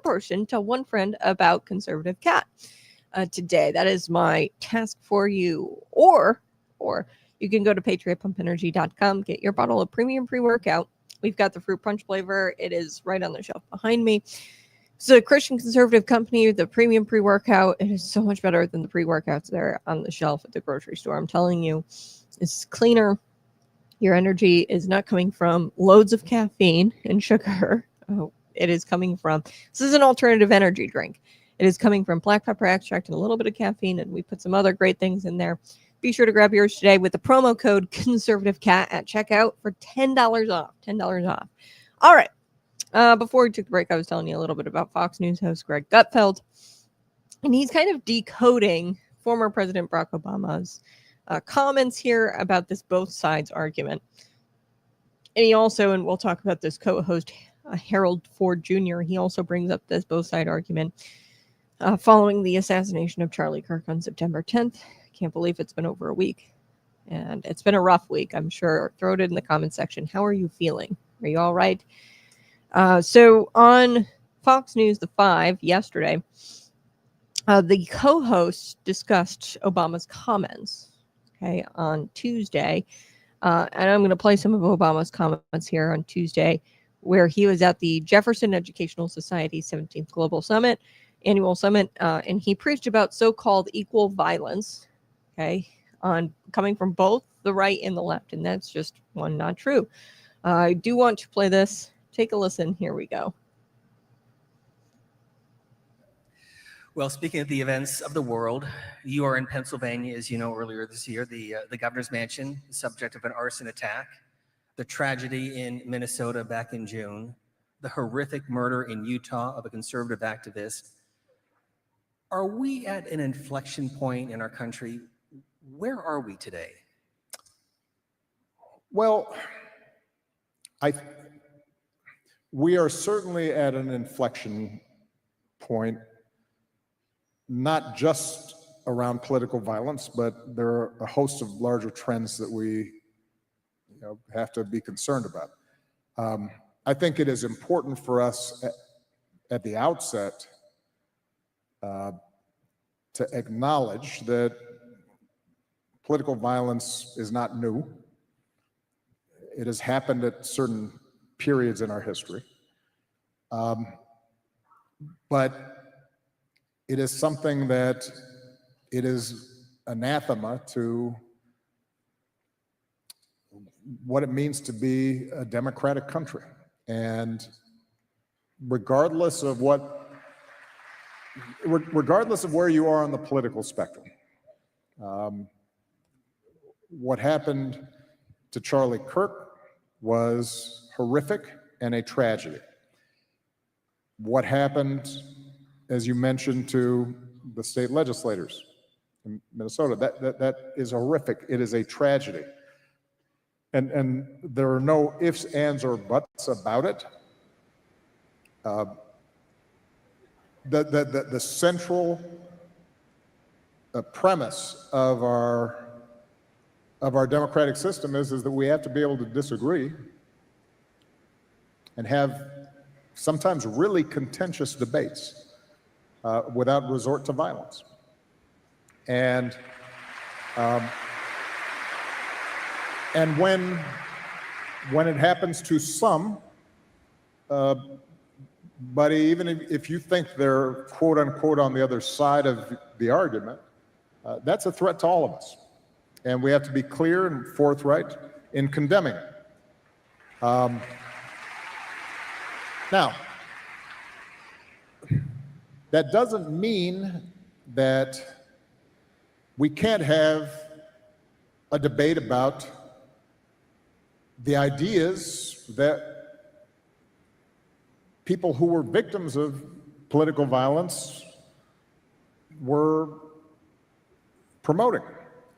friend about Conservative Cat today. That is my task for you. Or you can go to patriotpumpenergy.com, get your bottle of premium pre-workout. We've got the fruit punch flavor. It is right on the shelf behind me. It's a Christian conservative company. The premium pre-workout, it is so much better than the pre-workouts there on the shelf at the grocery store. I'm telling you, it's cleaner. Your energy is not coming from loads of caffeine and sugar. It is coming from, this is an alternative energy drink. It is coming from black pepper extract and a little bit of caffeine, and we put some other great things in there. Be sure to grab yours today with the promo code ConservativeCat at checkout for $10 off. $10 off. All right. Before we took the break, I was telling you a little bit about Fox News host Greg Gutfeld, and he's kind of decoding former President Barack Obama's comments here about this both sides argument. And he also, and we'll talk about this co-host Harold Ford Jr., he also brings up this both side argument following the assassination of Charlie Kirk on September 10th. Can't believe it's been over a week. And it's been a rough week, I'm sure. Throw it in the comment section. How are you feeling? Are you all right? So on Fox News The 5 yesterday, the co-hosts discussed Obama's comments, okay, on Tuesday. And I'm going to play some of Obama's comments here on Tuesday, where he was at the Jefferson Educational Society 17th Global Summit, annual summit, and he preached about so-called equal violence, okay, on coming from both the right and the left, and that's just not true. I do want to play this. Take a listen. Here we go.
Well, speaking of the events of the world, you are in Pennsylvania, as you know, earlier this year, the governor's mansion, the subject of an arson attack, the tragedy in Minnesota back in June, the horrific murder in Utah of a conservative activist. Are we at an inflection point in our country? Where are we today?
Well, we are certainly at an inflection point, not just around political violence, but there are a host of larger trends that we have to be concerned about. I think it is important for us at the outset to acknowledge that political violence is not new. It has happened at certain periods in our history. But it is something that it is anathema to what it means to be a democratic country. And regardless of where you are on the political spectrum, what happened to Charlie Kirk was horrific and a tragedy. What happened, as you mentioned, to the state legislators in Minnesota, that is horrific. It is a tragedy. And there are no ifs, ands, or buts about it. The central premise of our democratic system is that we have to be able to disagree and have sometimes really contentious debates without resort to violence. And when it happens to some, but even if you think they're quote unquote on the other side of the argument, that's a threat to all of us. And we have to be clear and forthright in condemning it. Now, that doesn't mean that we can't have a debate about the ideas that people who were victims of political violence were promoting.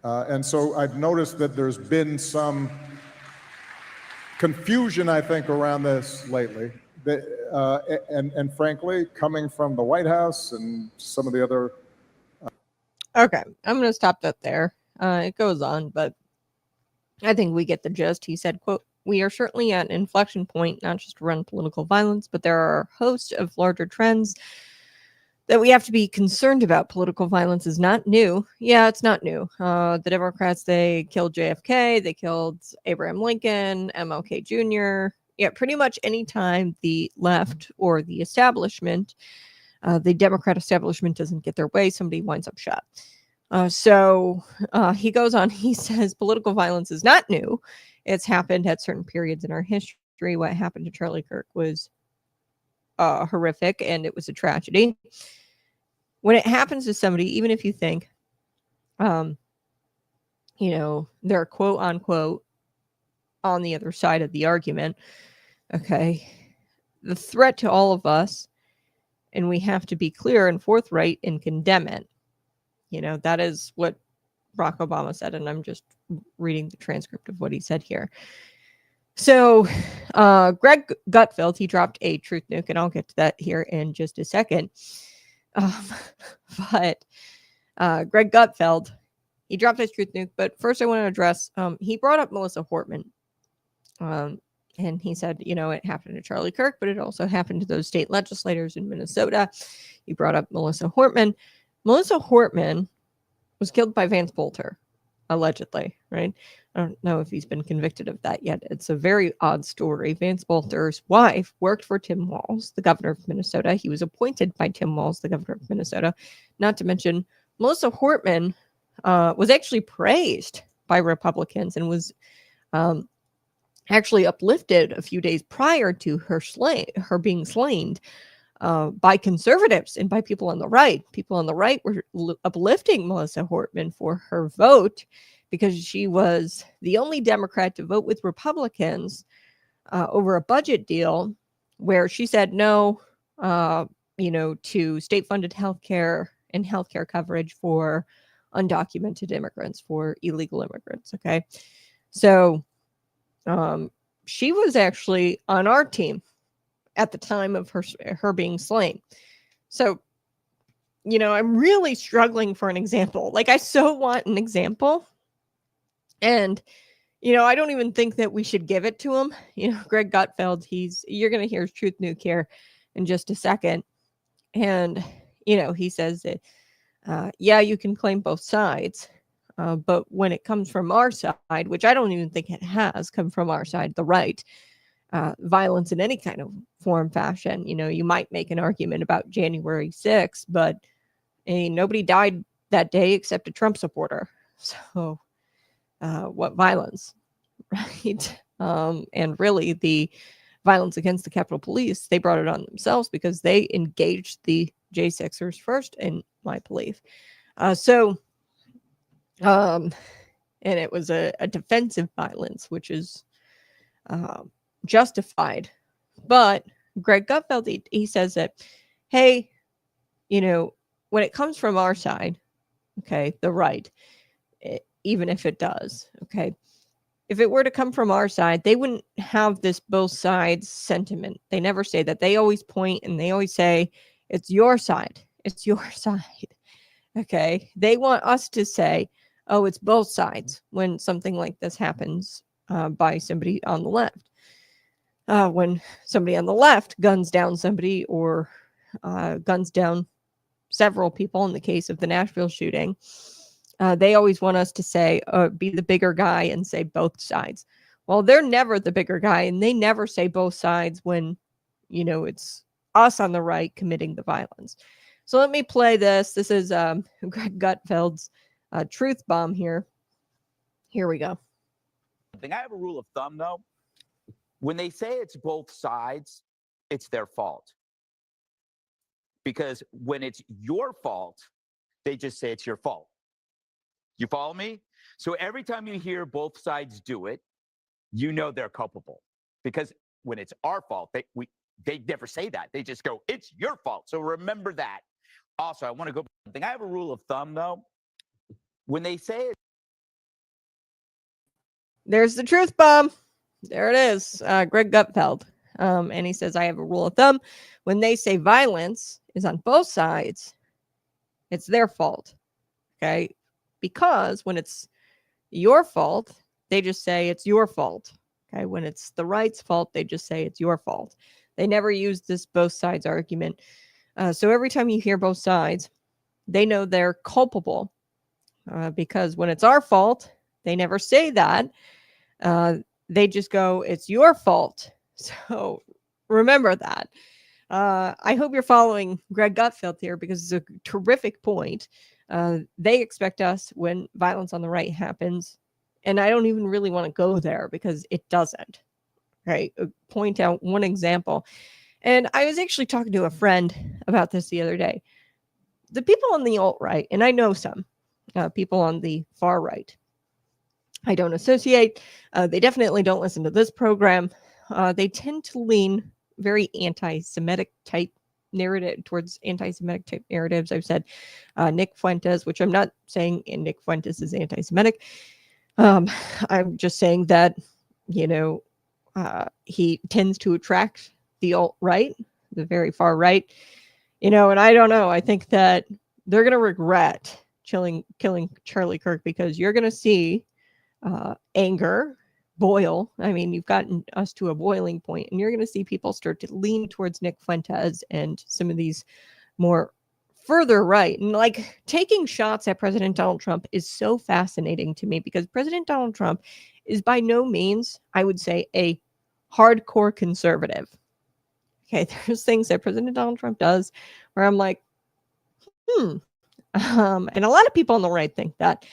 And so I've noticed that there's been some confusion, I think, around this lately. And frankly, coming from the White House and some of the other...
Okay, I'm going to stop that there. It goes on, but I think we get the gist. He said, quote, "We are certainly at an inflection point, not just around political violence, but there are a host of larger trends that we have to be concerned about. Political violence is not new." Yeah, it's not new. The Democrats, they killed JFK, they killed Abraham Lincoln, MLK Jr. Yeah, pretty much any time the left or the establishment, the Democrat establishment doesn't get their way, somebody winds up shot. So he goes on, he says, political violence is not new. It's happened at certain periods in our history. What happened to Charlie Kirk was horrific, and it was a tragedy. When it happens to somebody, even if you think, they're quote unquote on the other side of the argument, okay, the threat to all of us, and we have to be clear and forthright and condemn it. That is what Barack Obama said, and I'm just reading the transcript of what he said here. So Greg Gutfeld, he dropped a truth nuke, and I'll get to that here in just a second. But Greg Gutfeld, he dropped his truth nuke. But first, I want to address. He brought up Melissa Hortman, and he said, it happened to Charlie Kirk, but it also happened to those state legislators in Minnesota. He brought up Melissa Hortman. Melissa Hortman was killed by Vance Bolter, allegedly, right? I don't know if he's been convicted of that yet. It's a very odd story. Vance Bolter's wife worked for Tim Walz, the governor of Minnesota. He was appointed by Tim Walz, the governor of Minnesota. Not to mention, Melissa Hortman was actually praised by Republicans and was actually uplifted a few days prior to her being slain by conservatives and by people on the right. People on the right were uplifting Melissa Hortman for her vote because she was the only Democrat to vote with Republicans over a budget deal where she said no, to state-funded healthcare and healthcare coverage for undocumented immigrants, for illegal immigrants. Okay, so she was actually on our team at the time of her being slain. So, I'm really struggling for an example. Like, I so want an example. And, I don't even think that we should give it to him. Greg Gutfeld, you're going to hear his truth nuke here in just a second. And, he says that, you can claim both sides. But when it comes from our side, which I don't even think it has come from our side, the right, violence in any kind of form, fashion, you might make an argument about January 6th, but nobody died that day except a Trump supporter. So what violence, right? And really the violence against the Capitol Police, they brought it on themselves because they engaged the J6ers first, in my belief. And it was a defensive violence, which is justified. But Greg Gutfeld, he says that, hey, when it comes from our side, okay, the right, even if it does, okay, if it were to come from our side, they wouldn't have this both sides sentiment. They never say that. They always point and they always say, it's your side. It's your side. Okay. They want us to say, oh, it's both sides when something like this happens by somebody on the left. When somebody on the left guns down somebody or guns down several people in the case of the Nashville shooting, they always want us to say, be the bigger guy and say both sides. Well, they're never the bigger guy, and they never say both sides when, it's us on the right committing the violence. So let me play this. This is Greg Gutfeld's truth bomb here. Here we go.
I have a rule of thumb, though. When they say it's both sides, it's their fault. Because when it's your fault, they just say it's your fault. You follow me? So every time you hear both sides do it, they're culpable. Because when it's our fault, they never say that. They just go, it's your fault. So remember that. Also, I want to go back to something. I have a rule of thumb, though. When they say it.
There's the truth bomb. There it is. Greg Gutfeld. And he says, I have a rule of thumb. When they say violence is on both sides, it's their fault. Okay? Because when it's your fault, they just say it's your fault. Okay? When it's the right's fault, they just say it's your fault. They never use this both sides argument. So every time you hear both sides, they know they're culpable. Because when it's our fault, they never say that. They just go, it's your fault. So remember that. I hope you're following Greg Gutfeld here because it's a terrific point. They expect us when violence on the right happens. And I don't even really want to go there because it doesn't. Right? Point out one example. And I was actually talking to a friend about this the other day. The people on the alt-right, and I know some people on the far right, I don't associate. They definitely don't listen to this program. They tend to lean very anti-Semitic type narrative towards anti-Semitic type narratives. I've said Nick Fuentes, which I'm not saying Nick Fuentes is anti-Semitic. I'm just saying that, he tends to attract the alt-right, the very far right, and I don't know. I think that they're going to regret killing Charlie Kirk, because you're going to see anger boil. I mean, you've gotten us to a boiling point, and you're going to see people start to lean towards Nick Fuentes and some of these more further right. And like taking shots at President Donald Trump is so fascinating to me, because President Donald Trump is by no means, I would say, a hardcore conservative. Okay, there's things that President Donald Trump does where I'm like, and a lot of people on the right think that.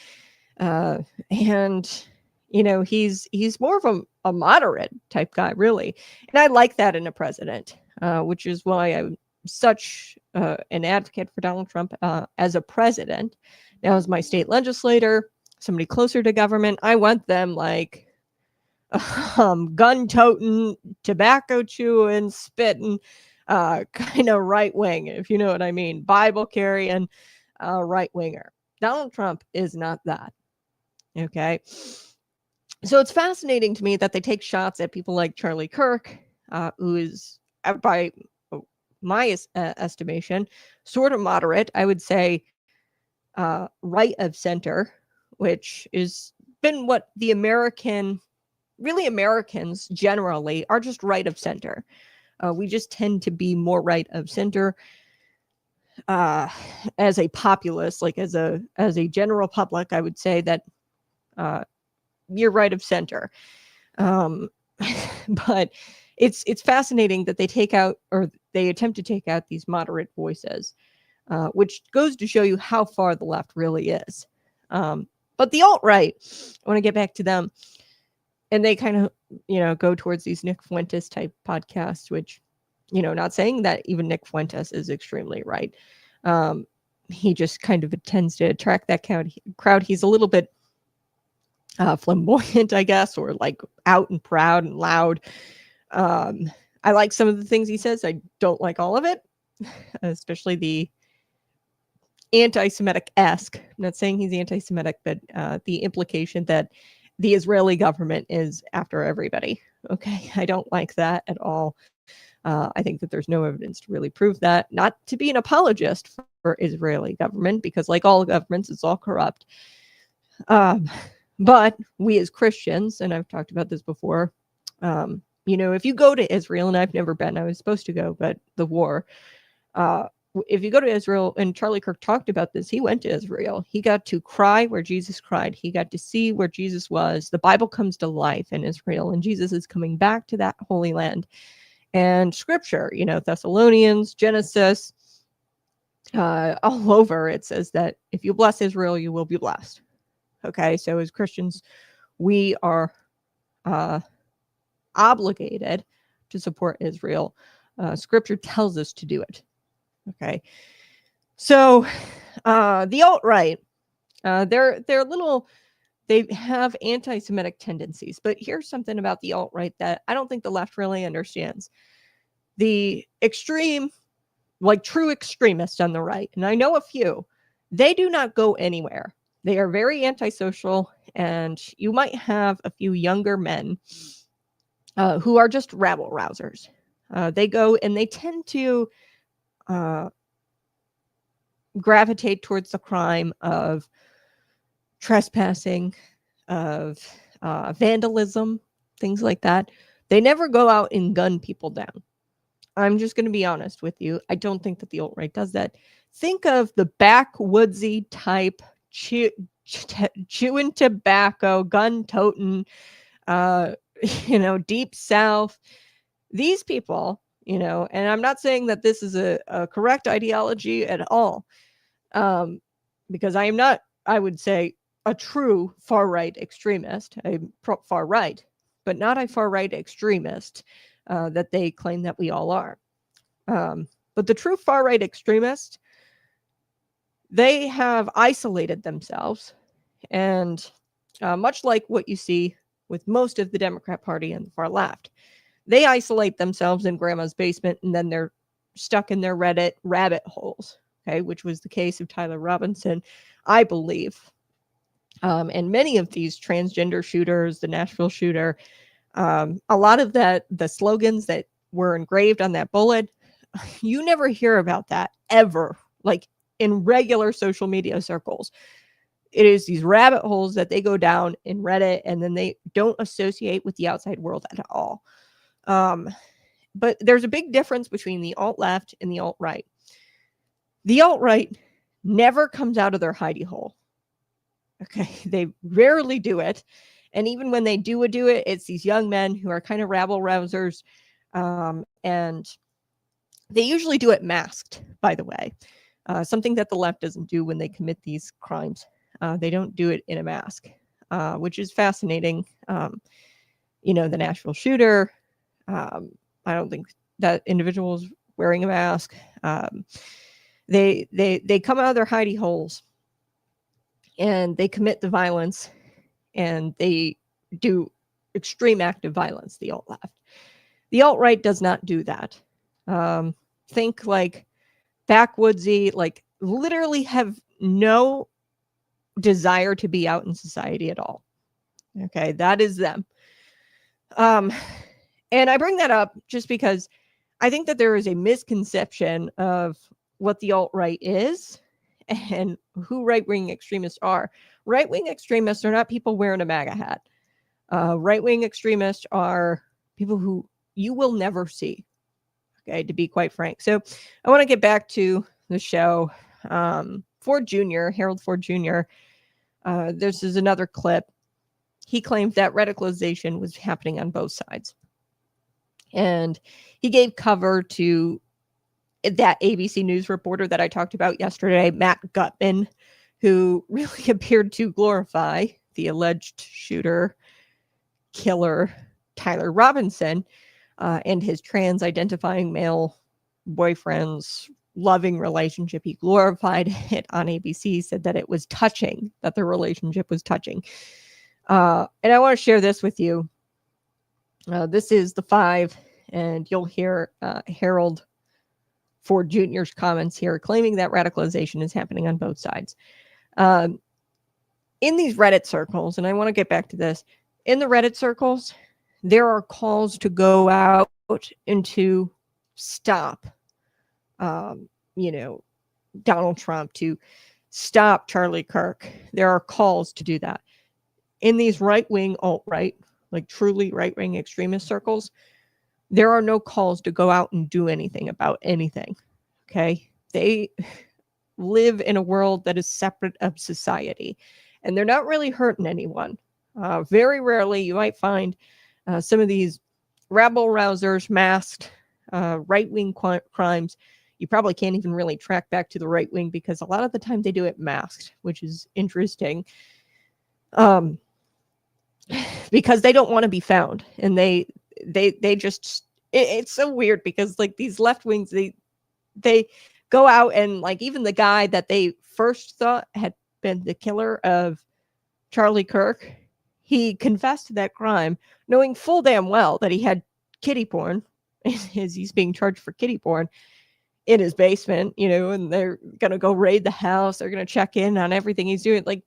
And you know, he's more of a moderate type guy, really. And I like that in a president, which is why I'm such an advocate for Donald Trump as a president. Now, as my state legislator, somebody closer to government, I want them like gun toting, tobacco chewing, spitting, kind of right wing, if you know what I mean, Bible carrying right winger. Donald Trump is not that. Okay. So it's fascinating to me that they take shots at people like Charlie Kirk, who is, by my estimation, sort of moderate. I would say right of center, which is been what the Americans generally are, just right of center. We just tend to be more right of center as a populace, like as a general public. I would say that you're right of center. But it's fascinating that they take out, or they attempt to take out, these moderate voices, which goes to show you how far the left really is. But the alt-right, I want to get back to them, and they kind of, you know, go towards these Nick Fuentes type podcasts, which, you know, not saying that even Nick Fuentes is extremely right. He just kind of tends to attract that crowd. He's a little bit flamboyant, I guess, or like out and proud and loud. I like some of the things he says. I don't like all of it, especially the anti-Semitic-esque. I'm not saying he's anti-Semitic, but the implication that the Israeli government is after everybody. Okay, I don't like that at all. I think that there's no evidence to really prove that. Not to be an apologist for Israeli government, because like all governments, it's all corrupt. But we as Christians, and I've talked about this before, you know, if you go to Israel, and I've never been, I was supposed to go, but the war, if you go to Israel, and Charlie Kirk talked about this, he went to Israel. He got to cry where Jesus cried. He got to see where Jesus was. The Bible comes to life in Israel, and Jesus is coming back to that holy land. And scripture, you know, Thessalonians, Genesis, all over, it says that if you bless Israel, you will be blessed. Okay, so as Christians, we are obligated to support Israel. Scripture tells us to do it. Okay, so the alt-right, they're little, they have anti-Semitic tendencies. But here's something about the alt-right that I don't think the left really understands. The extreme, like true extremists on the right, and I know a few, they do not go anywhere. They are very antisocial, and you might have a few younger men who are just rabble rousers. They go and they tend to gravitate towards the crime of trespassing, of vandalism, things like that. They never go out and gun people down. I'm just going to be honest with you. I don't think that the alt-right does that. Think of the backwoodsy type, chewing tobacco, gun-toting, you know, deep south. These people, you know, and I'm not saying that this is a correct ideology at all, because I am not, I would say, a true far-right extremist. I'm far-right, but not a far-right extremist that they claim that we all are. But the true far-right extremists, they have isolated themselves, and much like what you see with most of the Democrat Party and the far left, they isolate themselves in grandma's basement, and then they're stuck in their Reddit rabbit holes, okay, which was the case of Tyler Robinson, I believe. And many of these transgender shooters, the Nashville shooter, a lot of that, the slogans that were engraved on that bullet, you never hear about that ever. Like in regular social media circles. It is these rabbit holes that they go down in Reddit, and then they don't associate with the outside world at all. But there's a big difference between the alt-left and the alt-right. The alt-right never comes out of their hidey hole. Okay, they rarely do it. And even when they do it, it's these young men who are kind of rabble-rousers. And they usually do it masked, by the way. Something that the left doesn't do when they commit these crimes. They don't do it in a mask, which is fascinating. You know, the Nashville shooter, I don't think that individual is wearing a mask. They come out of their hidey holes and they commit the violence, and they do extreme active violence, the alt-left. The alt-right does not do that. Think like backwoodsy, like literally have no desire to be out in society at all. Okay, that is them. And I bring that up just because I think that there is a misconception of what the alt-right is and who right-wing extremists are. Right-wing extremists are not people wearing a MAGA hat. Right-wing extremists are people who you will never see, okay, to be quite frank. So I want to get back to the show. Ford Jr., Harold Ford Jr., this is another clip. He claimed that radicalization was happening on both sides. And he gave cover to that ABC News reporter that I talked about yesterday, Matt Gutman, who really appeared to glorify the alleged shooter, killer, Tyler Robinson, and his trans-identifying male boyfriend's loving relationship. He glorified it on ABC, said that it was touching, that their relationship was touching. And I want to share this with you. This is the 5, and you'll hear Harold Ford Jr.'s comments here, claiming that radicalization is happening on both sides. In these Reddit circles, and I want to get back to this, in the Reddit circles, there are calls to go out and to stop, Donald Trump, to stop Charlie Kirk. There are calls to do that. In these right-wing, alt-right, like truly right-wing extremist circles, there are no calls to go out and do anything about anything. Okay? They live in a world that is separate of society, and they're not really hurting anyone. Very rarely you might find some of these rabble-rousers, masked right-wing crimes. You probably can't even really track back to the right wing because a lot of the time they do it masked, which is interesting. Because they don't want to be found, and they just it's so weird because like these left wings, they go out and like even the guy that they first thought had been the killer of Charlie Kirk, he confessed to that crime knowing full damn well that he had kiddie porn as he's being charged for kiddie porn in his basement, and they're gonna go raid the house, they're gonna check in on everything he's doing. Like,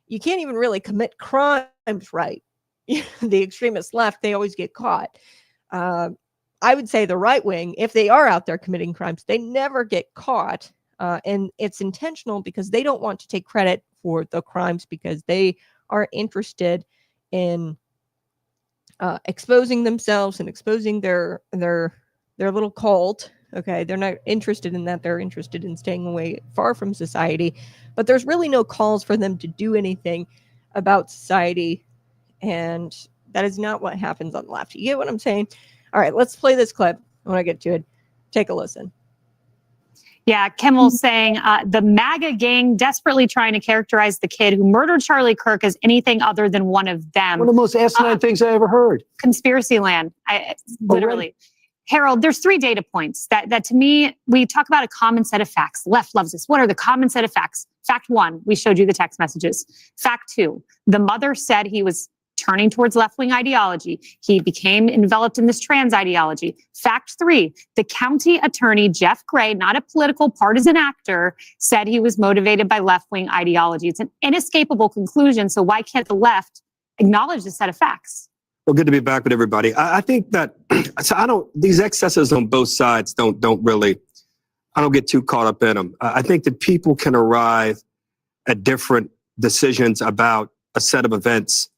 you can't even really commit crimes right. The extremists left, they always get caught. I would say the right wing, if they are out there committing crimes, they never get caught. And it's intentional because they don't want to take credit for the crimes because they are interested in exposing themselves and exposing their little cult. Okay, they're not interested in that. They're interested in staying away far from society. But there's really no calls for them to do anything about society. And that is not what happens on the left. You get what I'm saying? All right, let's play this clip. I want to get to it. Take a listen.
Yeah, Kimmel saying the MAGA gang desperately trying to characterize the kid who murdered Charlie Kirk as anything other than one of them.
One of the most asinine things I ever heard.
Conspiracy land. Literally. Harold, there's 3 data points that to me, we talk about a common set of facts. Left loves this. What are the common set of facts? Fact 1, we showed you the text messages. Fact 2, the mother said he was turning towards left-wing ideology. He became enveloped in this trans ideology. Fact 3, the county attorney, Jeff Gray, not a political partisan actor, said he was motivated by left-wing ideology. It's an inescapable conclusion. So why can't the left acknowledge this set of facts?
Well, good to be back with everybody. I think that these excesses on both sides don't really I don't get too caught up in them. I think that people can arrive at different decisions about a set of events,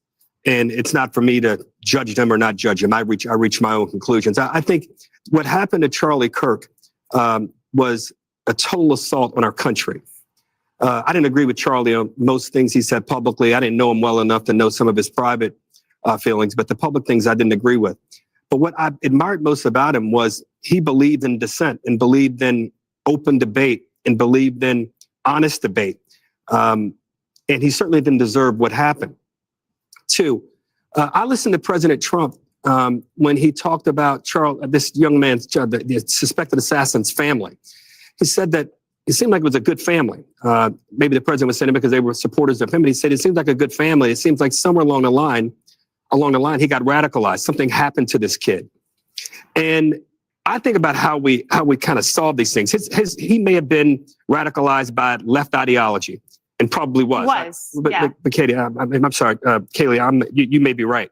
and it's not for me to judge them or not judge them. I reach my own conclusions. I think what happened to Charlie Kirk was a total assault on our country. I didn't agree with Charlie on most things he said publicly. I didn't know him well enough to know some of his private feelings, but the public things I didn't agree with. But what I admired most about him was he believed in dissent and believed in open debate and believed in honest debate. And he certainly didn't deserve what happened. Two, I listened to President Trump when he talked about this young man's, the suspected assassin's family. He said that it seemed like it was a good family. Maybe the president was saying it because they were supporters of him, but he said it seemed like a good family. It seems like somewhere along the line, he got radicalized. Something happened to this kid. And I think about how we kind of solve these things. He may have been radicalized by left ideology, and probably was. But Katie, I'm sorry, Kaylee, you may be right.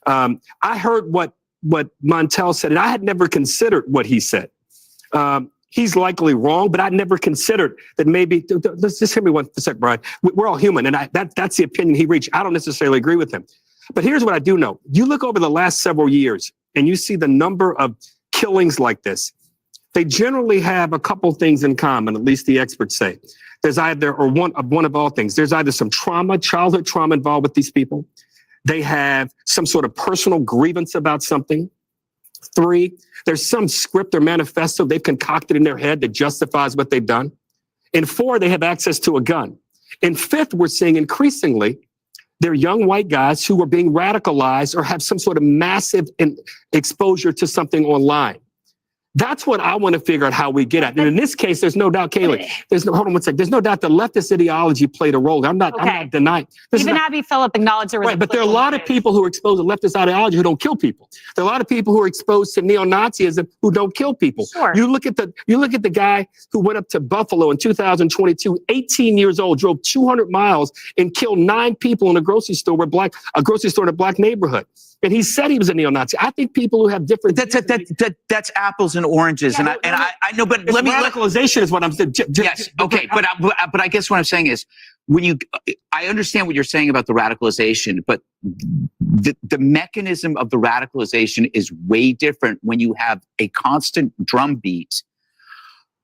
I heard what Montel said, and I had never considered what he said. He's likely wrong, but I never considered that maybe. Let's just hear me one sec, Brian. We're all human, and that's the opinion he reached. I don't necessarily agree with him, but here's what I do know: you look over the last several years, and you see the number of killings like this. They generally have a couple things in common, at least the experts say. There's either, or one of all things, there's either some trauma, childhood trauma involved with these people. They have some sort of personal grievance about something. 3, there's some script or manifesto they've concocted in their head that justifies what they've done. And 4, they have access to a gun. And 5th, we're seeing increasingly, they're young white guys who are being radicalized or have some sort of massive exposure to something online. That's what I want to figure out how we get at. And in this case, there's no doubt, Kaylee, hold on one second. There's no doubt the leftist ideology played a role. I'm not denying.
Even Abby Phillip acknowledged there was
but there are a lot of people who are exposed to leftist ideology who don't kill people. There are a lot of people who are exposed to neo-Nazism who don't kill people.
Sure.
You look at the guy who went up to Buffalo in 2022, 18 years old, drove 200 miles and killed 9 people in a grocery store in a black neighborhood. And he said he was a neo-Nazi. I think people who have different
that's apples and oranges,
yeah,
and I know, but
radicalization is what I'm saying.
Yes, okay, but I guess what I'm saying is I understand what you're saying about the radicalization, but the mechanism of the radicalization is way different when you have a constant drumbeat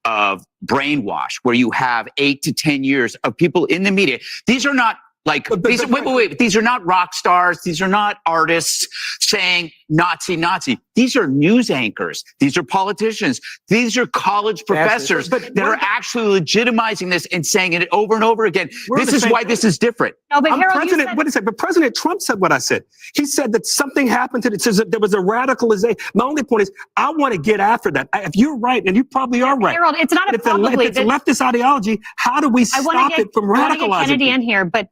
of brainwash, where you have 8 to 10 years of people in the media. These are not. Wait. These are not rock stars. These are not artists saying Nazi. These are news anchors. These are politicians. These are college professors that are actually legitimizing this and saying it over and over again. This is why this is different.
No, but Harold,
but President Trump said what I said. He said that something happened to it. Says that there was a radicalization. My only point is, I want to get after that. If you're right, and you probably are right.
Harold, it's not
if it's a leftist ideology, how do we stop it from radicalizing?
I want to get Kennedy in here, but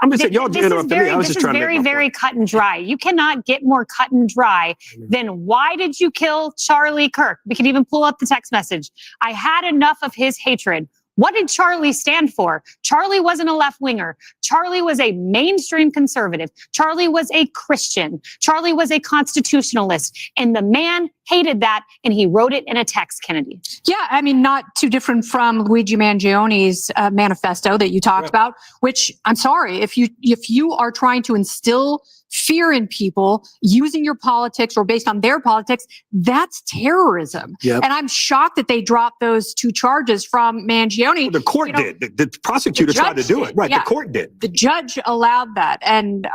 I'm just saying, y'all interrupted me. I was just trying to make my point.
Very cut and dry. You cannot get more cut and dry than why did you kill Charlie Kirk? We can even pull up the text message. I had enough of his hatred. What did Charlie stand for? Charlie wasn't a left-winger. Charlie was a mainstream conservative. Charlie was a Christian. Charlie was a constitutionalist. And the man hated that, and he wrote it in a text, Kennedy.
Yeah, I mean, not too different from Luigi Mangioni's manifesto that you talked about, which, I'm sorry, if you are trying to instill fear in people using your politics or based on their politics, that's terrorism.
Yep.
And I'm shocked that they dropped those 2 charges from Mangione.
Well, the court did. The prosecutor tried to do it. Right,
yeah.
The court did.
The judge allowed that. And,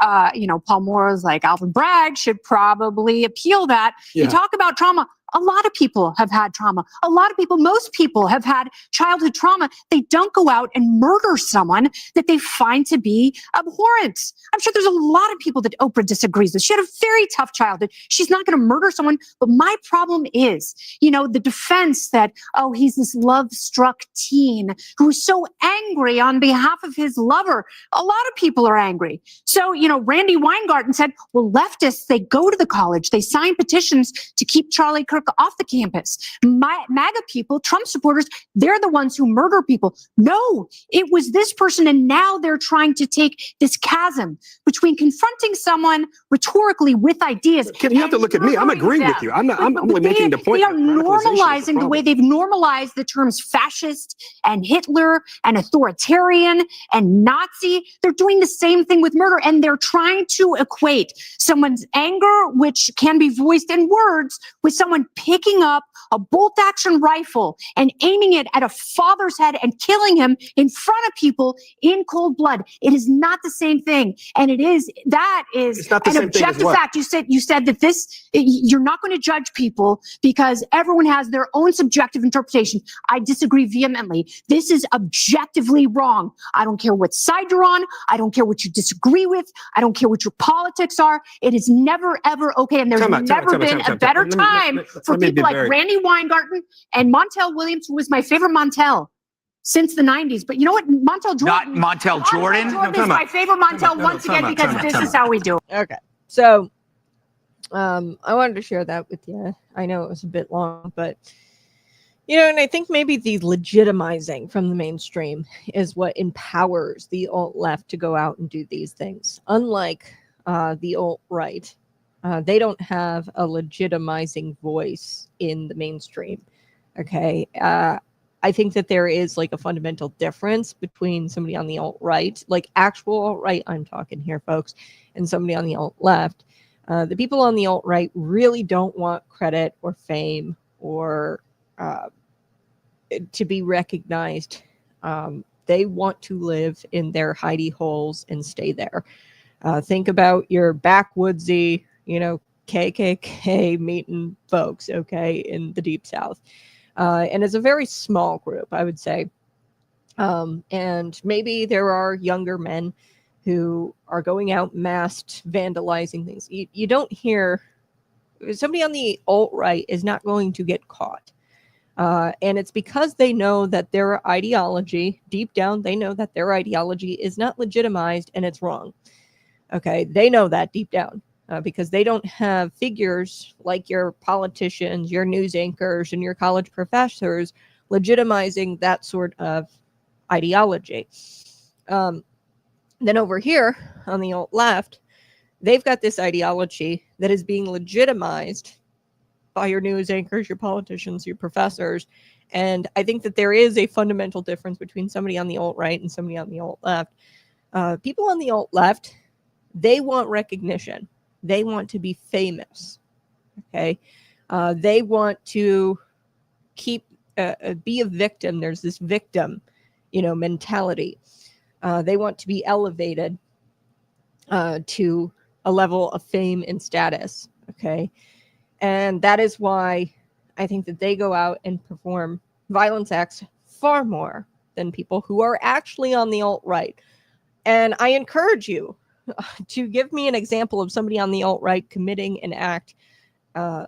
Paul Morrow's like, Alvin Bragg should probably appeal that.
Yeah.
You talk about trauma. A lot of people have had trauma. Most people have had childhood trauma. They don't go out and murder someone that they find to be abhorrent. I'm sure there's a lot of people that Oprah disagrees with. She had a very tough childhood. She's not going to murder someone. But my problem is, the defense that, he's this love-struck teen who's so angry on behalf of his lover. A lot of people are angry. So, Randy Weingarten said, well, leftists, they go to the college. They sign petitions to keep Charlie Kirk Kirk off the campus. MAGA people, Trump supporters, they're the ones who murder people. No, it was this person. And now they're trying to take this chasm between confronting someone rhetorically with ideas.
You have to look at me. I'm agreeing with you. I'm only making the point.
They are normalizing the way they've normalized the terms fascist and Hitler and authoritarian and Nazi. They're doing the same thing with murder, and they're trying to equate someone's anger, which can be voiced in words, with someone picking up a bolt-action rifle and aiming it at a father's head and killing him in front of people in cold blood. It is not the same thing, and that is an objective fact. You said that you're not going to judge people because everyone has their own subjective interpretation. I disagree vehemently. This is objectively wrong. I don't care what side you're on. I don't care what you disagree with. I don't care what your politics are. It is never, ever okay. And there's never been a better time for people like Randy Weingarten and Montel Williams, who was my favorite Montel since the 90s. But you know what? Montel Jordan.
Not Montel Jordan.
Is my favorite Montel once again because this is how we do it.
Okay. So I wanted to share that with you. I know it was a bit long, but and I think maybe the legitimizing from the mainstream is what empowers the alt-left to go out and do these things. Unlike the alt-right, they don't have a legitimizing voice in the mainstream. Okay. I think that there is like a fundamental difference between somebody on the alt-right, like actual alt-right, I'm talking here, folks, and somebody on the alt-left. The people on the alt-right really don't want credit or fame or to be recognized. They want to live in their hidey holes and stay there. Think about your backwoodsy, KKK meeting folks, okay, in the Deep South. And it's a very small group, I would say. And maybe there are younger men who are going out masked, vandalizing things. You don't hear, somebody on the alt-right is not going to get caught. And it's because they know that their ideology, deep down, they know that their ideology is not legitimized and it's wrong. Okay, they know that deep down because they don't have figures like your politicians, your news anchors, and your college professors legitimizing that sort of ideology. Then over here on the alt-left, they've got this ideology that is being legitimized by your news anchors, your politicians, your professors. And I think that there is a fundamental difference between somebody on the alt-right and somebody on the alt-left. People on the alt-left, they want recognition. They want to be famous. Okay. They want to be a victim. There's this victim, mentality. They want to be elevated to a level of fame and status. Okay. And that is why I think that they go out and perform violence acts far more than people who are actually on the alt-right. And I encourage you to give me an example of somebody on the alt-right committing an act, an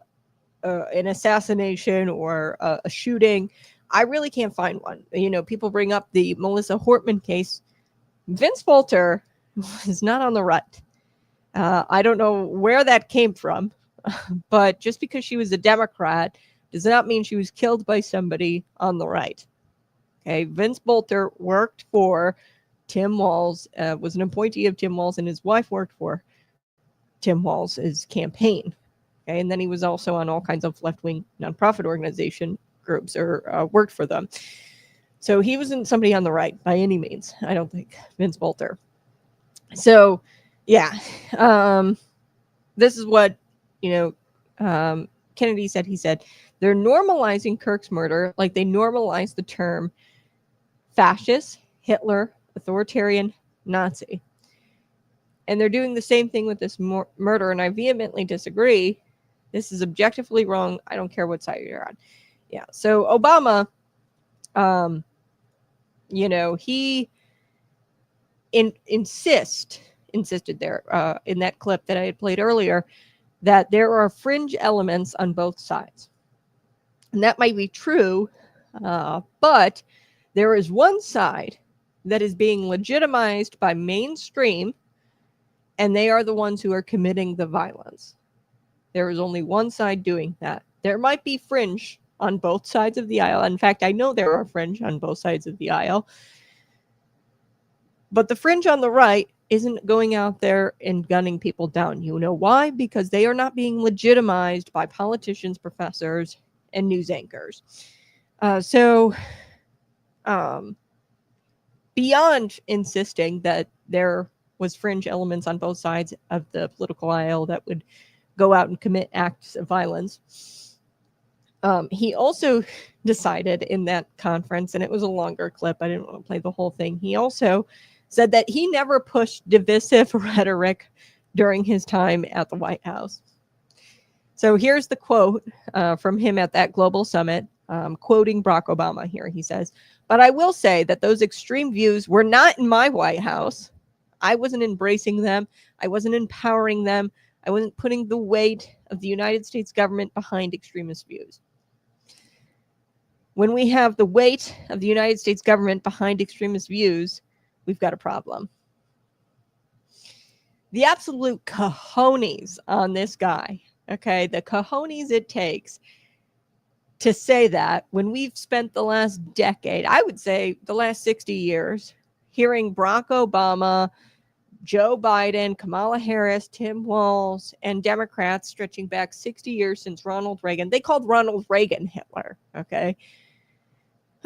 assassination or a shooting. I really can't find one. People bring up the Melissa Hortman case. Vince Volter is not on the right. I don't know where that came from, but just because she was a Democrat does not mean she was killed by somebody on the right. Okay, Vince Volter worked for Tim Walz, was an appointee of Tim Walz, and his wife worked for Tim Walz's campaign. Okay, and then he was also on all kinds of left-wing nonprofit organization groups or worked for them. So he wasn't somebody on the right by any means, I don't think, Vince Volter. So, yeah, this is what, Kennedy said. He said, they're normalizing Kirk's murder like they normalize the term fascist, Hitler, authoritarian, Nazi. And they're doing the same thing with this murder, and I vehemently disagree. This is objectively wrong. I don't care what side you're on. Yeah, so Obama, he insisted there in that clip that I had played earlier that there are fringe elements on both sides. And that might be true, but there is one side that is being legitimized by mainstream, and they are the ones who are committing the violence. There is only one side doing that, there might be fringe on both sides of the aisle. In fact, I know there are fringe on both sides of the aisle. But the fringe on the right isn't going out there and gunning people down. You know why? Because they are not being legitimized by politicians, professors, and news anchors. Beyond insisting that there was fringe elements on both sides of the political aisle that would go out and commit acts of violence, he also decided in that conference, and it was a longer clip, I didn't want to play the whole thing, he also said that he never pushed divisive rhetoric during his time at the White House. So here's the quote from him at that global summit, quoting Barack Obama here. He says, "But I will say that those extreme views were not in my White House. I wasn't embracing them. I wasn't empowering them. I wasn't putting the weight of the United States government behind extremist views." When we have the weight of the United States government behind extremist views, we've got a problem. The absolute cojones on this guy, okay, the cojones it takes to say that when we've spent the last decade, I would say the last 60 years, hearing Barack Obama, Joe Biden, Kamala Harris, Tim Walz, and Democrats stretching back 60 years since Ronald Reagan. They called Ronald Reagan Hitler, okay?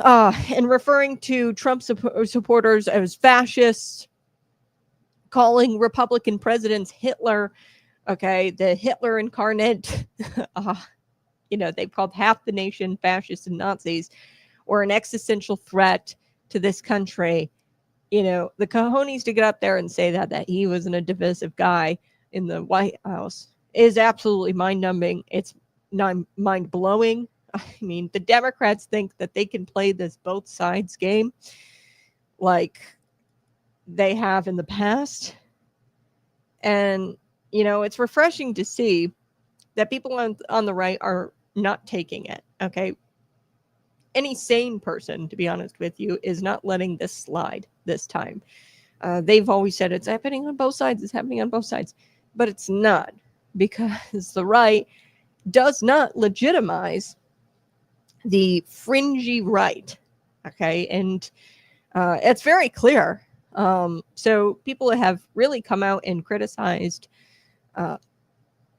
And referring to Trump supporters as fascists, calling Republican presidents Hitler, okay, the Hitler incarnate, they've called half the nation fascists and Nazis, or an existential threat to this country. The cojones to get up there and say that he wasn't a divisive guy in the White House is absolutely mind-numbing. It's mind-blowing. I mean, the Democrats think that they can play this both sides game like they have in the past. And, it's refreshing to see that people on the right are not taking it, okay? Any sane person, to be honest with you, is not letting this slide this time. They've always said it's happening on both sides. It's happening on both sides. But it's not, because the right does not legitimize the fringy right, okay? And it's very clear. So people have really come out and criticized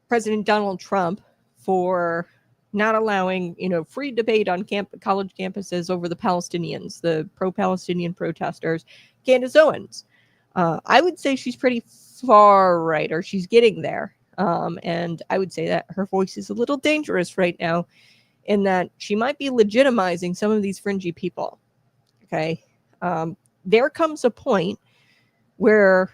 President Donald Trump for not allowing, free debate on college campuses over the Palestinians, the pro-Palestinian protesters. Candace Owens, I would say she's pretty far right, or she's getting there. And I would say that her voice is a little dangerous right now, in that she might be legitimizing some of these fringy people. Okay. There comes a point where,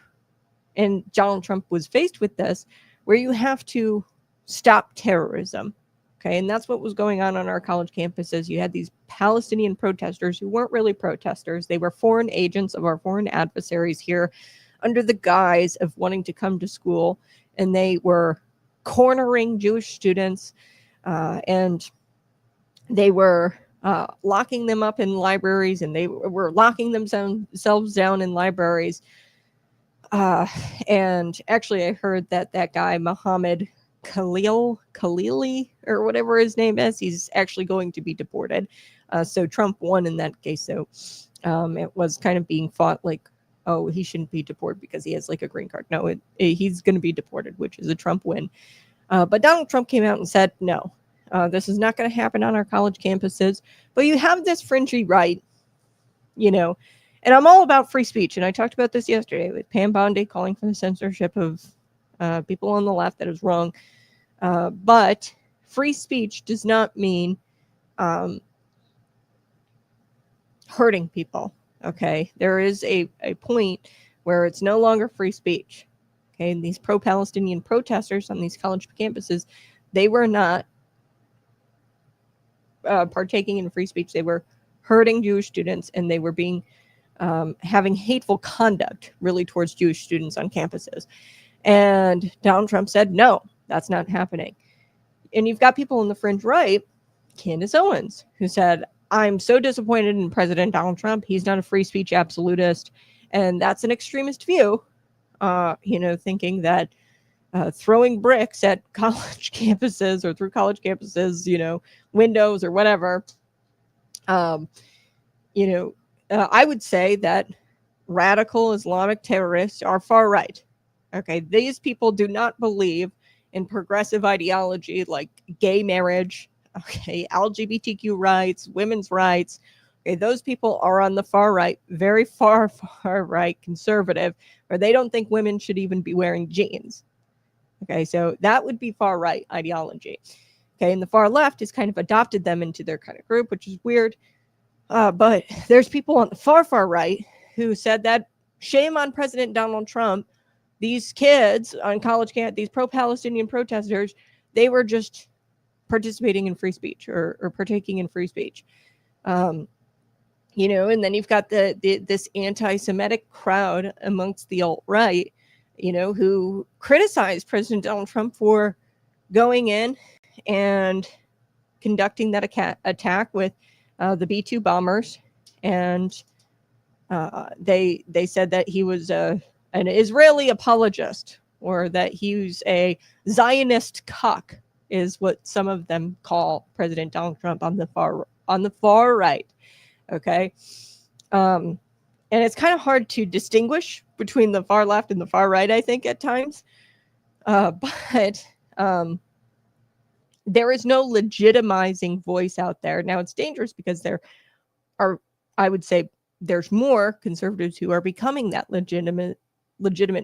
and Donald Trump was faced with this, where you have to stop terrorism. Okay. And that's what was going on our college campuses. You had these Palestinian protesters who weren't really protesters. They were foreign agents of our foreign adversaries here under the guise of wanting to come to school. And they were cornering Jewish students, and they were locking them up in libraries, and they were locking themselves down in libraries. And actually, I heard that guy, Mohammed Khalili, or whatever his name is, he's actually going to be deported. So Trump won in that case. So it was kind of being fought like, oh, he shouldn't be deported because he has like a green card. No, he's going to be deported, which is a Trump win. But Donald Trump came out and said, no, this is not going to happen on our college campuses. But you have this fringy right, and I'm all about free speech. And I talked about this yesterday with Pam Bondi calling for the censorship of people on the left. That is wrong. But free speech does not mean hurting people. Okay. There is a point where it's no longer free speech. Okay. And these pro-Palestinian protesters on these college campuses, they were not partaking in free speech. They were hurting Jewish students, and they were being having hateful conduct really towards Jewish students on campuses. And Donald Trump said, no, that's not happening. And you've got people on the fringe right, Candace Owens, who said, I'm so disappointed in President Donald Trump. He's not a free speech absolutist. And that's an extremist view, thinking that throwing bricks at college campuses or through college campuses, windows or whatever. I would say that radical Islamic terrorists are far right. Okay, these people do not believe in progressive ideology like gay marriage, okay, LGBTQ rights, women's rights. Okay, those people are on the far right, very far, far right conservative, where they don't think women should even be wearing jeans. Okay, so that would be far right ideology. Okay, and the far left has kind of adopted them into their kind of group, which is weird. But there's people on the far, far right who said that shame on President Donald Trump. These kids on college camp, these pro-Palestinian protesters, they were just participating in free speech or partaking in free speech. And then you've got this anti-Semitic crowd amongst the alt-right, who criticized President Donald Trump for going in and conducting that attack with the B-2 bombers. And they said that he was an Israeli apologist, or that he was a Zionist cuck, is what some of them call President Donald Trump on the far right. Okay. And it's kind of hard to distinguish between the far left and the far right, I think, at times. But there is no legitimizing voice out there. Now, it's dangerous because there are, I would say, there's more conservatives who are becoming that legitimate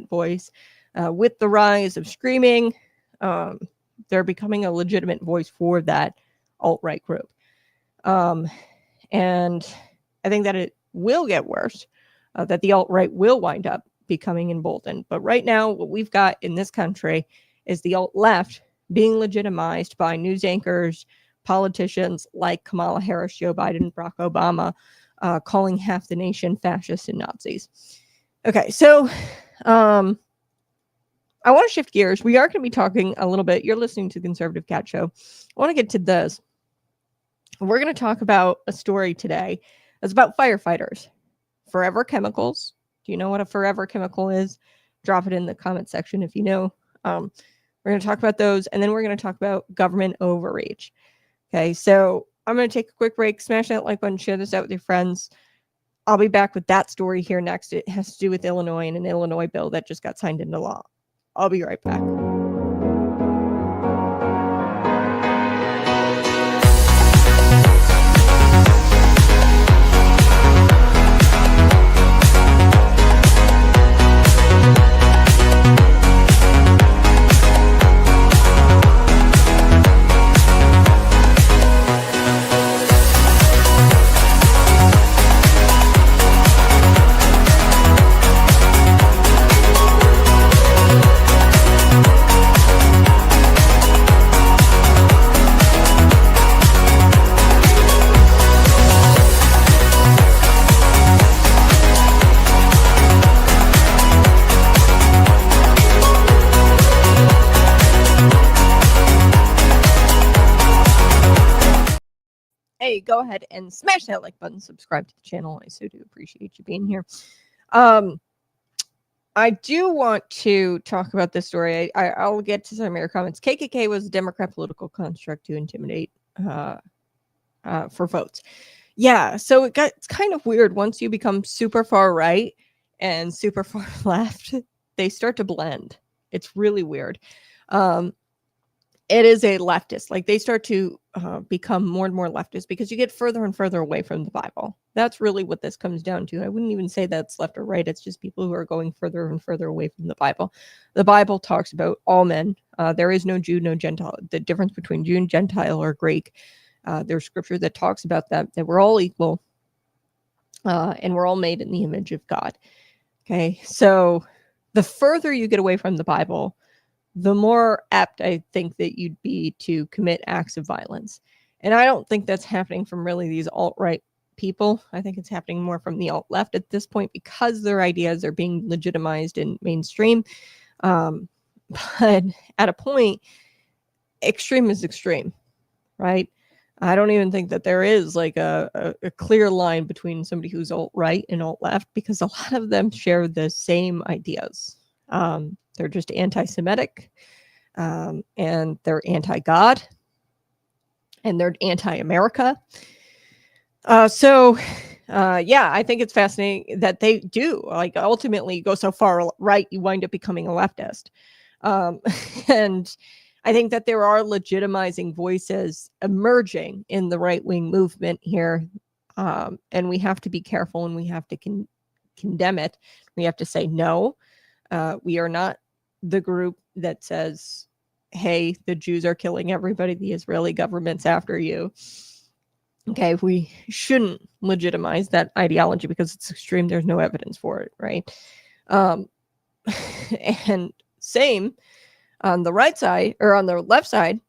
voice with the rise of streaming. They're becoming a legitimate voice for that alt-right group. And I think that it will get worse, that the alt-right will wind up becoming emboldened. But right now, what we've got in this country is the alt-left being legitimized by news anchors, politicians like Kamala Harris, Joe Biden, Barack Obama, calling half the nation fascists and Nazis. Okay, so I want to shift gears. We are going to be talking a little bit. You're listening to the Conservative Cat Show. I want to get to this. We're going to talk about a story today that's about firefighters. Forever chemicals. Do you know what a forever chemical is? Drop it in the comment section if you know. We're going to talk about those, and then we're going to talk about government overreach. Okay, so I'm going to take a quick break. Smash that like button, share this out with your friends. I'll be back with that story here next. It has to do with Illinois and an Illinois bill that just got signed into law. I'll be right back. Hey, go ahead and smash that like button, subscribe to the channel. I so do appreciate you being here. I do want to talk about this story. I'll get to some of your comments. KKK was a Democrat political construct to intimidate for votes. Yeah, so it's kind of weird. Once you become super far right and super far left, they start to blend. It's really weird. It is a leftist. Like, they start to become more and more leftist because you get further and further away from the Bible. That's really what this comes down to. I wouldn't even say that's left or right. It's just people who are going further and further away from the Bible. The Bible talks about all men. There is no Jew, no Gentile. The difference between Jew and Gentile or Greek. There's scripture that talks about that we're all equal and we're all made in the image of God. Okay, so the further you get away from the Bible, the more apt I think that you'd be to commit acts of violence. And I don't think that's happening from really these alt-right people. I think it's happening more from the alt-left at this point because their ideas are being legitimized in mainstream. But at a point, extreme is extreme, right? I don't even think that there is like a clear line between somebody who's alt-right and alt-left because a lot of them share the same ideas. They're just anti-Semitic, and they're anti-God, and they're anti-America. Yeah, I think it's fascinating that they do, like, ultimately go so far right, you wind up becoming a leftist. And I think that there are legitimizing voices emerging in the right-wing movement here. And we have to be careful, and we have to condemn it. We have to say, no, we are not the group that says, hey, the Jews are killing everybody, the Israeli government's after you. Okay, we shouldn't legitimize that ideology because it's extreme. There's no evidence for it, right? And same on the right side, or on the left side,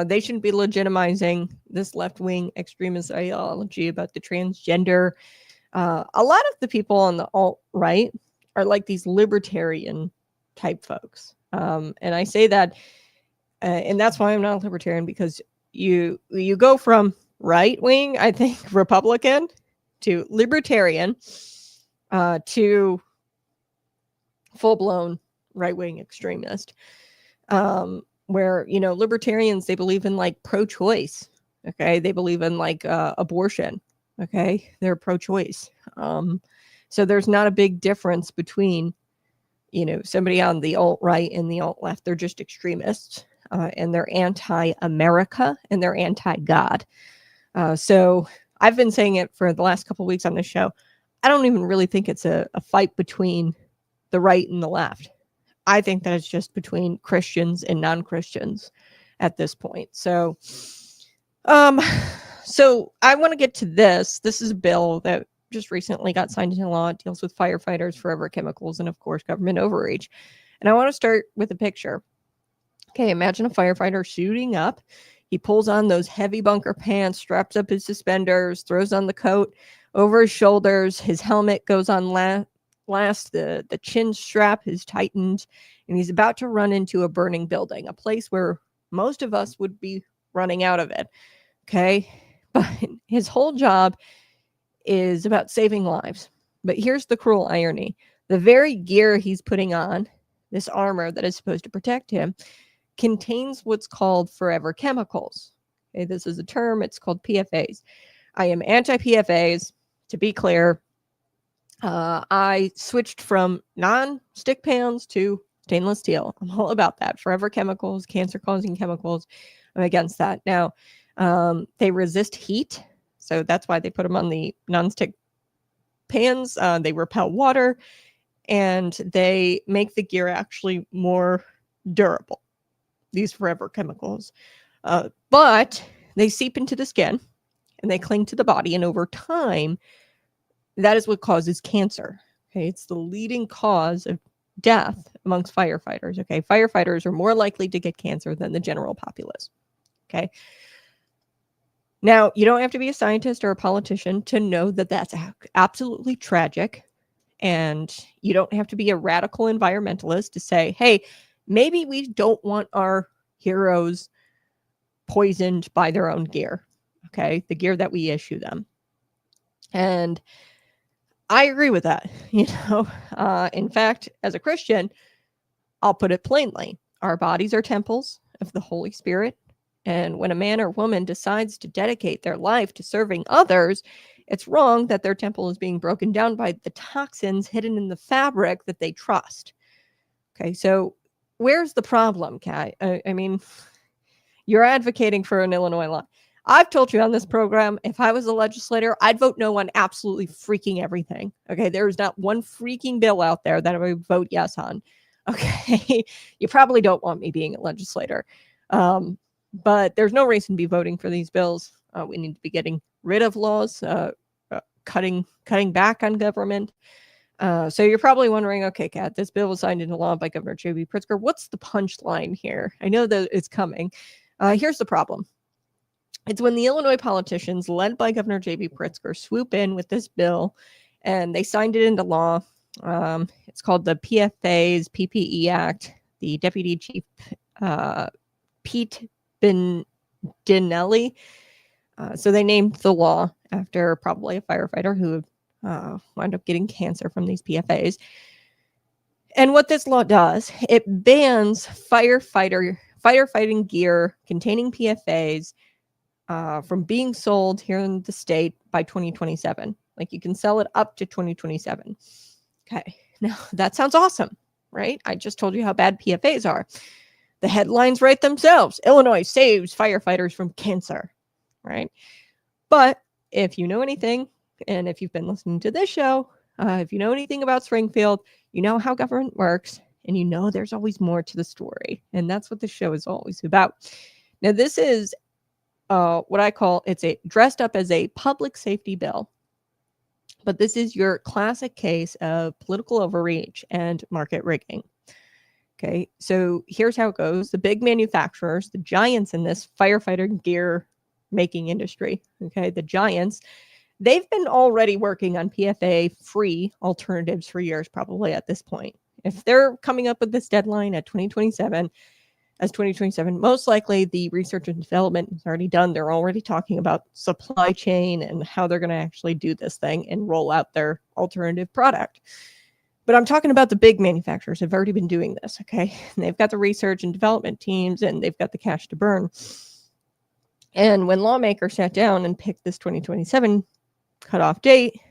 they shouldn't be legitimizing this left-wing extremist ideology about the transgender. A lot of the people on the alt-right are like these libertarian type folks. And I say that, and that's why I'm not a libertarian, because you go from right-wing, I think, Republican, to libertarian, to full-blown right-wing extremist, where, libertarians, they believe in like pro-choice. Okay, they believe in like abortion. Okay, they're pro-choice. So there's not a big difference between somebody on the alt-right and the alt-left. They're just extremists, and they're anti-America, and they're anti-God. So I've been saying it for the last couple of weeks on this show. I don't even really think it's a fight between the right and the left. I think that it's just between Christians and non-Christians at this point. So I want to get to this. This is a bill that just recently got signed into law. It deals with firefighters, forever chemicals, and of course, government overreach. And I want to start with a picture. Okay, imagine a firefighter suiting up. He pulls on those heavy bunker pants, straps up his suspenders, throws on the coat over his shoulders. His helmet goes on last. The chin strap is tightened, and he's about to run into a burning building, a place where most of us would be running out of it. Okay, but his whole job is about saving lives. But here's the cruel irony. The very gear he's putting on, this armor that is supposed to protect him, contains what's called forever chemicals. Okay, this is a term. It's called PFAs. I am anti-PFAs. To be clear, I switched from non-stick pans to stainless steel. I'm all about that. Forever chemicals, cancer-causing chemicals. I'm against that. Now, they resist heat, so that's why they put them on the non-stick pans. They repel water, and they make the gear actually more durable, these forever chemicals. But they seep into the skin, and they cling to the body, and over time, that is what causes cancer. Okay, it's the leading cause of death amongst firefighters. Okay, firefighters are more likely to get cancer than the general populace. Okay. Now, you don't have to be a scientist or a politician to know that that's absolutely tragic. And you don't have to be a radical environmentalist to say, hey, maybe we don't want our heroes poisoned by their own gear. Okay, the gear that we issue them. And I agree with that. In fact, as a Christian, I'll put it plainly. Our bodies are temples of the Holy Spirit. And when a man or woman decides to dedicate their life to serving others, it's wrong that their temple is being broken down by the toxins hidden in the fabric that they trust. Okay, so where's the problem, Kat? I mean, you're advocating for an Illinois law. I've told you on this program, if I was a legislator, I'd vote no on absolutely freaking everything. Okay, there's not one freaking bill out there that I would vote yes on. Okay, you probably don't want me being a legislator. But there's no reason to be voting for these bills. We need to be getting rid of laws, cutting back on government. So you're probably wondering, okay, Kat, this bill was signed into law by Governor J.B. Pritzker. What's the punchline here? I know that it's coming. Here's the problem. It's when the Illinois politicians, led by Governor J.B. Pritzker, swoop in with this bill, and they signed it into law. It's called the PFAs PPE Act. The Deputy Chief Pete Dinelli. So they named the law after probably a firefighter who wound up getting cancer from these PFAs. And what this law does, it bans firefighting gear containing PFAs from being sold here in the state by 2027. Like you can sell it up to 2027. Okay, now that sounds awesome, right? I just told you how bad PFAs are. The headlines write themselves. Illinois saves firefighters from cancer, right? But if you know anything, and if you've been listening to this show, if you know anything about Springfield, you know how government works, and you know there's always more to the story. And that's what the show is always about. Now, this is what I call, it's a dressed up as a public safety bill. But this is your classic case of political overreach and market rigging. Okay, so here's how it goes. The big manufacturers, the giants in this firefighter gear making industry, okay, the giants, they've been already working on PFA-free alternatives for years, probably at this point. If they're coming up with this deadline at 2027, most likely the research and development is already done. They're already talking about supply chain and how they're going to actually do this thing and roll out their alternative product. But I'm talking about the big manufacturers have already been doing this, okay? And they've got the research and development teams, and they've got the cash to burn. And when lawmakers sat down and picked this 2027 cutoff date,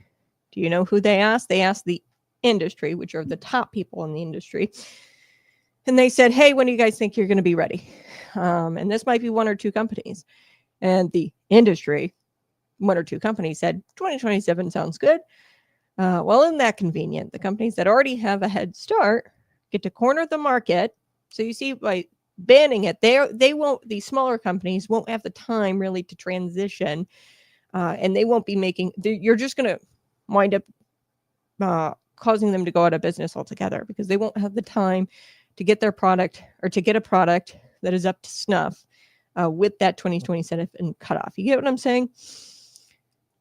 do you know who they asked? They asked the industry, which are the top people in the industry. And they said, hey, when do you guys think you're going to be ready? And this might be one or two companies. And the industry, one or two companies said, 2027 sounds good. Well, isn't that convenient? The companies that already have a head start get to corner the market. So you see, by banning it, they won't. These smaller companies won't have the time really to transition, and they won't be making. You're just going to wind up causing them to go out of business altogether because they won't have the time to get their product or to get a product that is up to snuff with that 2027 cutoff. You get what I'm saying?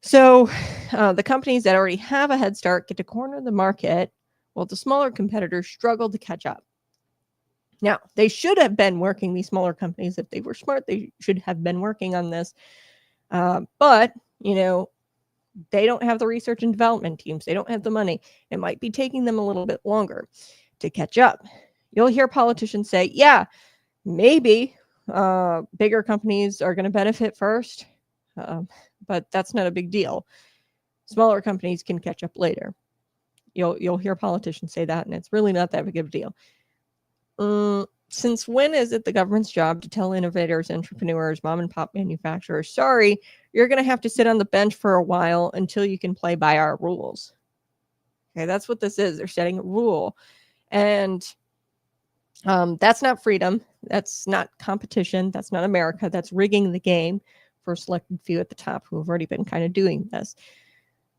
So the companies that already have a head start get to corner the market while the smaller competitors struggle to catch up. Now, they should have been working, these smaller companies, if they were smart, they should have been working on this. But, you know, they don't have the research and development teams. They don't have the money. It might be taking them a little bit longer to catch up. You'll hear politicians say, yeah, maybe bigger companies are going to benefit first. But that's not a big deal. Smaller companies can catch up later. You'll hear politicians say that, and it's really not that big of a deal. Since when is it the government's job to tell innovators, entrepreneurs, mom and pop manufacturers, sorry, you're going to have to sit on the bench for a while until you can play by our rules? Okay, that's what this is. They're setting a rule. And that's not freedom. That's not competition. That's not America. That's rigging the game for a selected few at the top who have already been kind of doing this.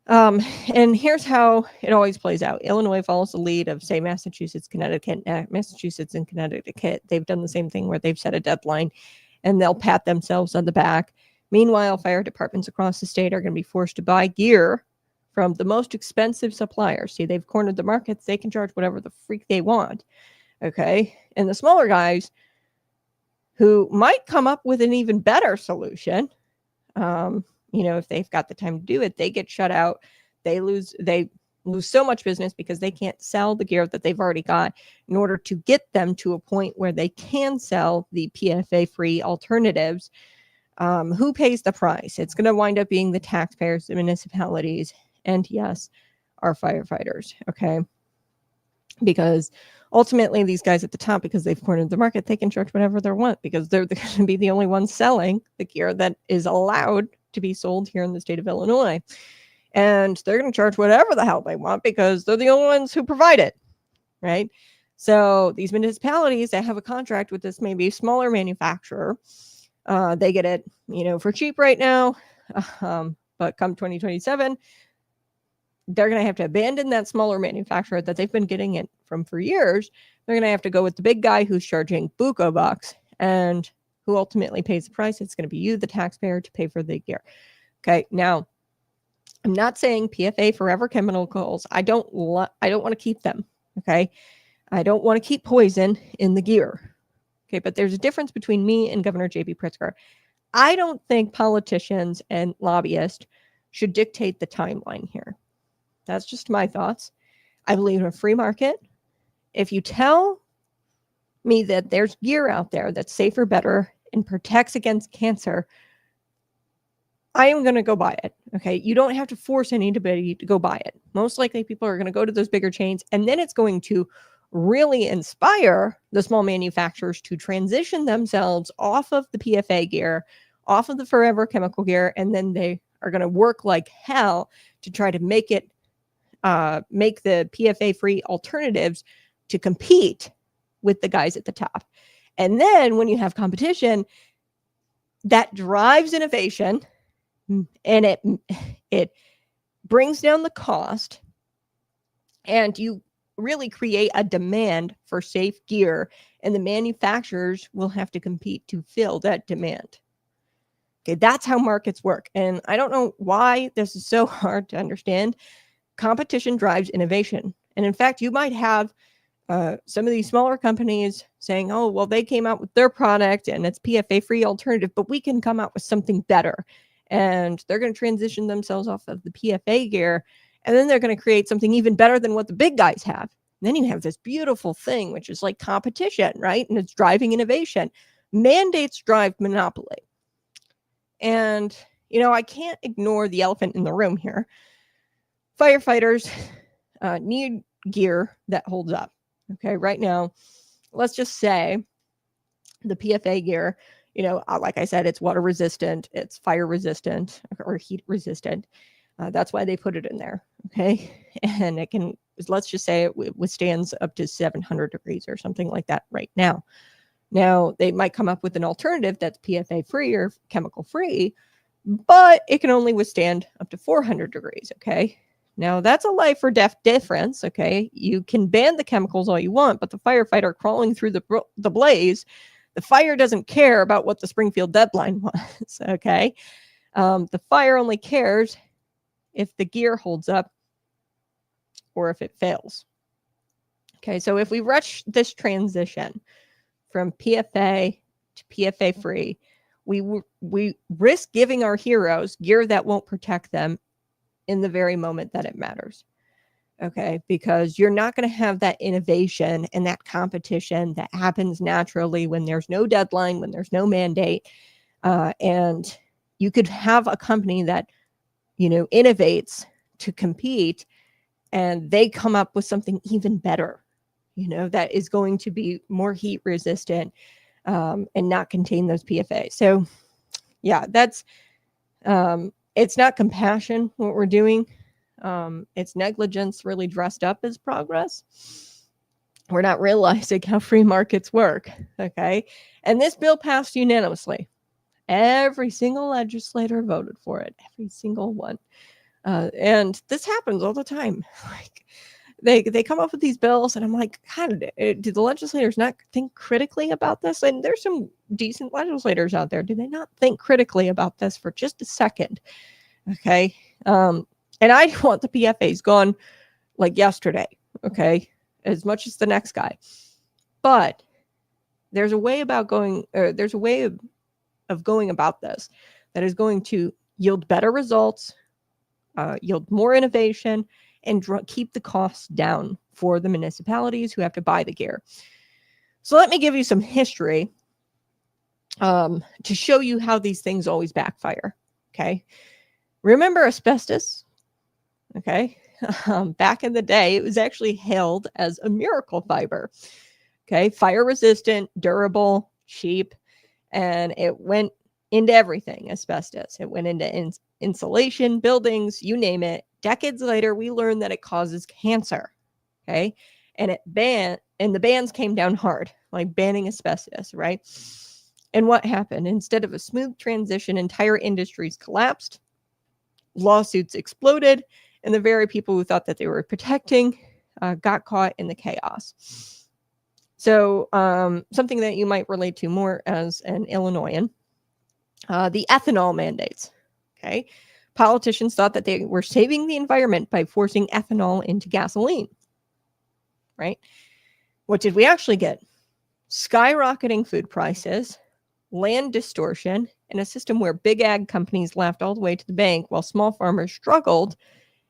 And here's how it always plays out. Illinois follows the lead of, say, Massachusetts, Connecticut. Massachusetts and Connecticut, they've done the same thing where they've set a deadline and they'll pat themselves on the back. Meanwhile, fire departments across the state are going to be forced to buy gear from the most expensive suppliers. See, they've cornered the markets. They can charge whatever the freak they want. Okay. And the smaller guys who might come up with an even better solution, you know, if they've got the time to do it, they get shut out. They lose so much business because they can't sell the gear that they've already got in order to get them to a point where they can sell the PFA-free alternatives. Who pays the price? It's going to wind up being the taxpayers, the municipalities, and yes, our firefighters. Okay. Because ultimately these guys at the top, because they've cornered the market, they can charge whatever they want because they're going to be the only ones selling the gear that is allowed to be sold here in the state of Illinois. And they're going to charge whatever the hell they want because they're the only ones who provide it, right? So these municipalities that have a contract with this maybe smaller manufacturer, they get it, you know, for cheap right now. But come 2027, they're going to have to abandon that smaller manufacturer that they've been getting it from for years. They're going to have to go with the big guy who's charging buco bucks and who ultimately pays the price. It's going to be you, the taxpayer, to pay for the gear. Okay. Now, I'm not saying PFA forever chemicals. I don't want to keep them. Okay. I don't want to keep poison in the gear. Okay. But there's a difference between me and Governor J.B. Pritzker. I don't think politicians and lobbyists should dictate the timeline here. That's just my thoughts. I believe in a free market. if you tell me that there's gear out there that's safer, better, and protects against cancer, I am going to go buy it. Okay. You don't have to force anybody to go buy it. Most likely people are going to go to those bigger chains, and then it's going to really inspire the small manufacturers to transition themselves off of the PFA gear, off of the forever chemical gear, and then they are going to work like hell to try to make the PFA free alternatives to compete with the guys at the top. And then when you have competition, that drives innovation, and it brings down the cost, and you really create a demand for safe gear, and the manufacturers will have to compete to fill that demand. Okay, that's how markets work. And I don't know why this is so hard to understand. Competition drives innovation. And in fact, you might have some of these smaller companies saying, oh, well, they came out with their product and it's PFA free alternative, but we can come out with something better. And they're going to transition themselves off of the PFA gear. And then they're going to create something even better than what the big guys have. And then you have this beautiful thing, which is like competition, right? And it's driving innovation. Mandates drive monopoly. And, I can't ignore the elephant in the room here. Firefighters need gear that holds up. Okay, right now, let's just say the PFA gear, like I said, it's water resistant, it's fire resistant, or heat resistant. That's why they put it in there. Okay, and it can, let's just say it withstands up to 700 degrees or something like that right now. Now, they might come up with an alternative that's PFA free or chemical free, but it can only withstand up to 400 degrees. Okay. Now, that's a life or death difference, okay? You can ban the chemicals all you want, but the firefighter crawling through the blaze, the fire doesn't care about what the Springfield deadline was, okay? The fire only cares if the gear holds up or if it fails. Okay, so if we rush this transition from PFA to PFA free, we risk giving our heroes gear that won't protect them in the very moment that it matters. Okay, because you're not going to have that innovation and that competition that happens naturally when there's no deadline, when there's no mandate. And you could have a company that, innovates to compete, and they come up with something even better, that is going to be more heat resistant and not contain those PFA. So, yeah, that's it's not compassion what we're doing. It's negligence really dressed up as progress. We're not realizing how free markets work. Okay. And this bill passed unanimously. Every single legislator voted for it. Every single one. And this happens all the time. Like they come up with these bills, and I'm like, God, do the legislators not think critically about this? And there's some decent legislators out there. Do they not think critically about this for just a second? Okay. And I want the PFAs gone like yesterday. Okay. As much as the next guy. But there's a way about going, or there's a way of going about this that is going to yield better results, yield more innovation, and keep the costs down for the municipalities who have to buy the gear. So let me give you some history to show you how these things always backfire. Okay. Remember asbestos? Okay. Back in the day, it was actually hailed as a miracle fiber. Okay. Fire resistant, durable, cheap, and it went into everything, asbestos. It went into insulation, buildings, you name it. Decades later, we learned that it causes cancer. Okay. And the bans came down hard, like banning asbestos, right? And what happened? Instead of a smooth transition, entire industries collapsed, lawsuits exploded, and the very people who thought that they were protecting got caught in the chaos. So something that you might relate to more as an Illinoisan, the ethanol mandates. Okay. Politicians thought that they were saving the environment by forcing ethanol into gasoline. Right? What did we actually get? Skyrocketing food prices, land distortion, and a system where big ag companies laughed all the way to the bank while small farmers struggled.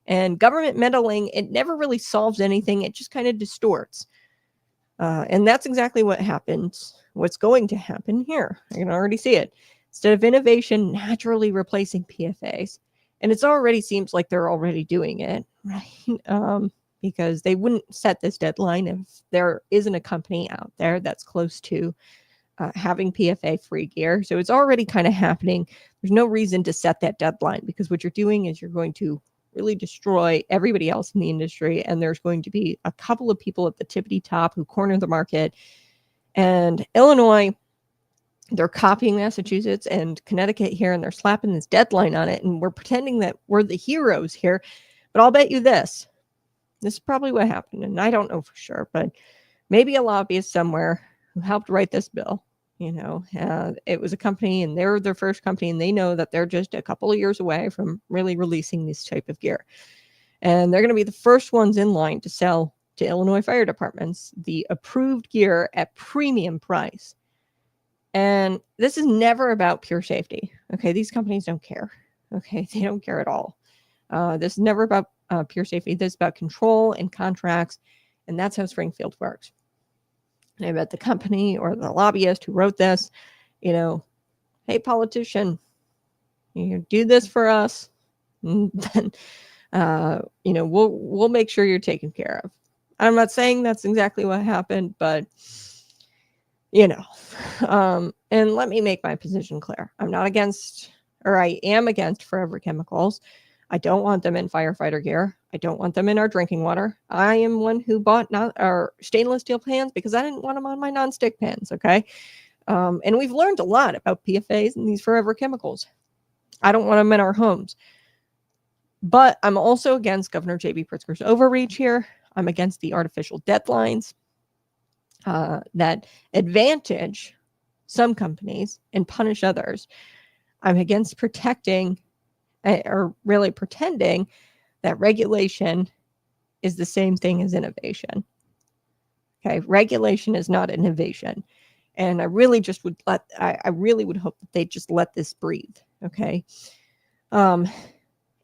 And government meddling, it never really solves anything. It just kind of distorts. And that's exactly what happens, what's going to happen here. I can already see it. Instead of innovation naturally replacing PFAs, and it already seems like they're already doing it, right? Because they wouldn't set this deadline if there isn't a company out there that's close to having PFA-free gear. So it's already kind of happening. There's no reason to set that deadline, because what you're doing is you're going to really destroy everybody else in the industry, and there's going to be a couple of people at the tippity top who corner the market. And Illinois, they're copying Massachusetts and Connecticut here, and they're slapping this deadline on it, and we're pretending that we're the heroes here. But I'll bet you this is probably what happened, and I don't know for sure, but maybe a lobbyist somewhere who helped write this bill, it was a company, and they're their first company, and they know that they're just a couple of years away from really releasing this type of gear. And they're going to be the first ones in line to sell to Illinois fire departments the approved gear at premium price. And this is never about pure safety. Okay, these companies don't care. Okay, they don't care at all. This is never about pure safety. This is about control and contracts, and that's how Springfield works. And I bet the company or the lobbyist who wrote this, hey, politician, you do this for us, and then we'll make sure you're taken care of. I'm not saying that's exactly what happened, but and let me make my position clear. I'm not against, or I am against forever chemicals. I don't want them in firefighter gear. I don't want them in our drinking water. I am one who bought our stainless steel pans because I didn't want them on my nonstick pans. Okay. And we've learned a lot about PFAs and these forever chemicals. I don't want them in our homes. But I'm also against Governor J.B. Pritzker's overreach here. I'm against the artificial deadlines that advantage some companies and punish others. I'm against protecting or really pretending that regulation is the same thing as innovation. Okay, regulation is not innovation. And I really just would I really would hope that they just let this breathe. Okay.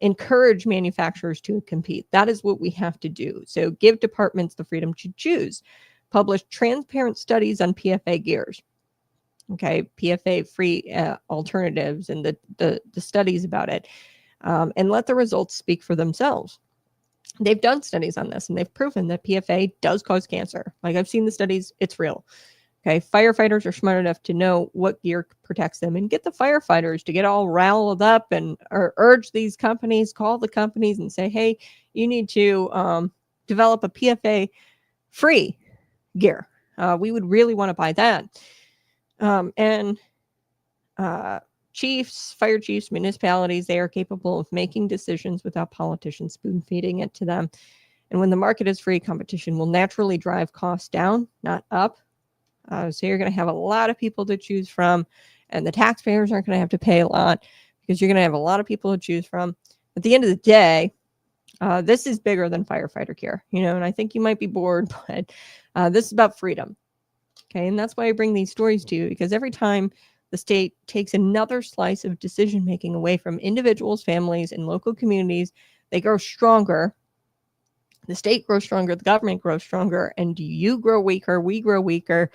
Encourage manufacturers to compete. That is what we have to do. So give departments the freedom to choose. Publish transparent studies on PFA gears. Okay, PFA-free alternatives and the studies about it. And let the results speak for themselves. They've done studies on this, and they've proven that PFA does cause cancer. Like, I've seen the studies, it's real. Okay, firefighters are smart enough to know what gear protects them, and get the firefighters to get all riled up and or urge these companies, call the companies and say, hey, you need to develop a PFA-free gear. We would really want to buy that. Chiefs, fire chiefs, municipalities, they are capable of making decisions without politicians spoon-feeding it to them. And when the market is free, competition will naturally drive costs down, not up. So you're going to have a lot of people to choose from, and the taxpayers aren't going to have to pay a lot because you're going to have a lot of people to choose from. At the end of the day, this is bigger than firefighter gear, and I think you might be bored, but this is about freedom. Okay, and that's why I bring these stories to you, because every time the state takes another slice of decision making away from individuals, families, and local communities, they grow stronger. The state grows stronger, the government grows stronger, and you grow weaker, we grow weaker.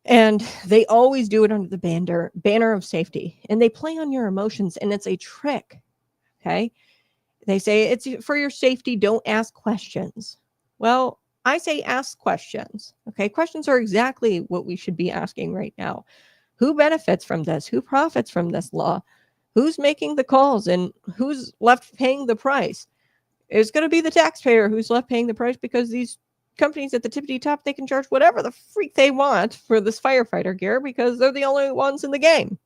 And they always do it under the banner of safety. And they play on your emotions, and it's a trick. Okay? They say it's for your safety, don't ask questions. Well, I say ask questions. Okay? Questions are exactly what we should be asking right now. Who benefits from this? Who profits from this law? Who's making the calls, and who's left paying the price? It's going to be the taxpayer who's left paying the price, because these companies at the tippity top, they can charge whatever the freak they want for this firefighter gear because they're the only ones in the game.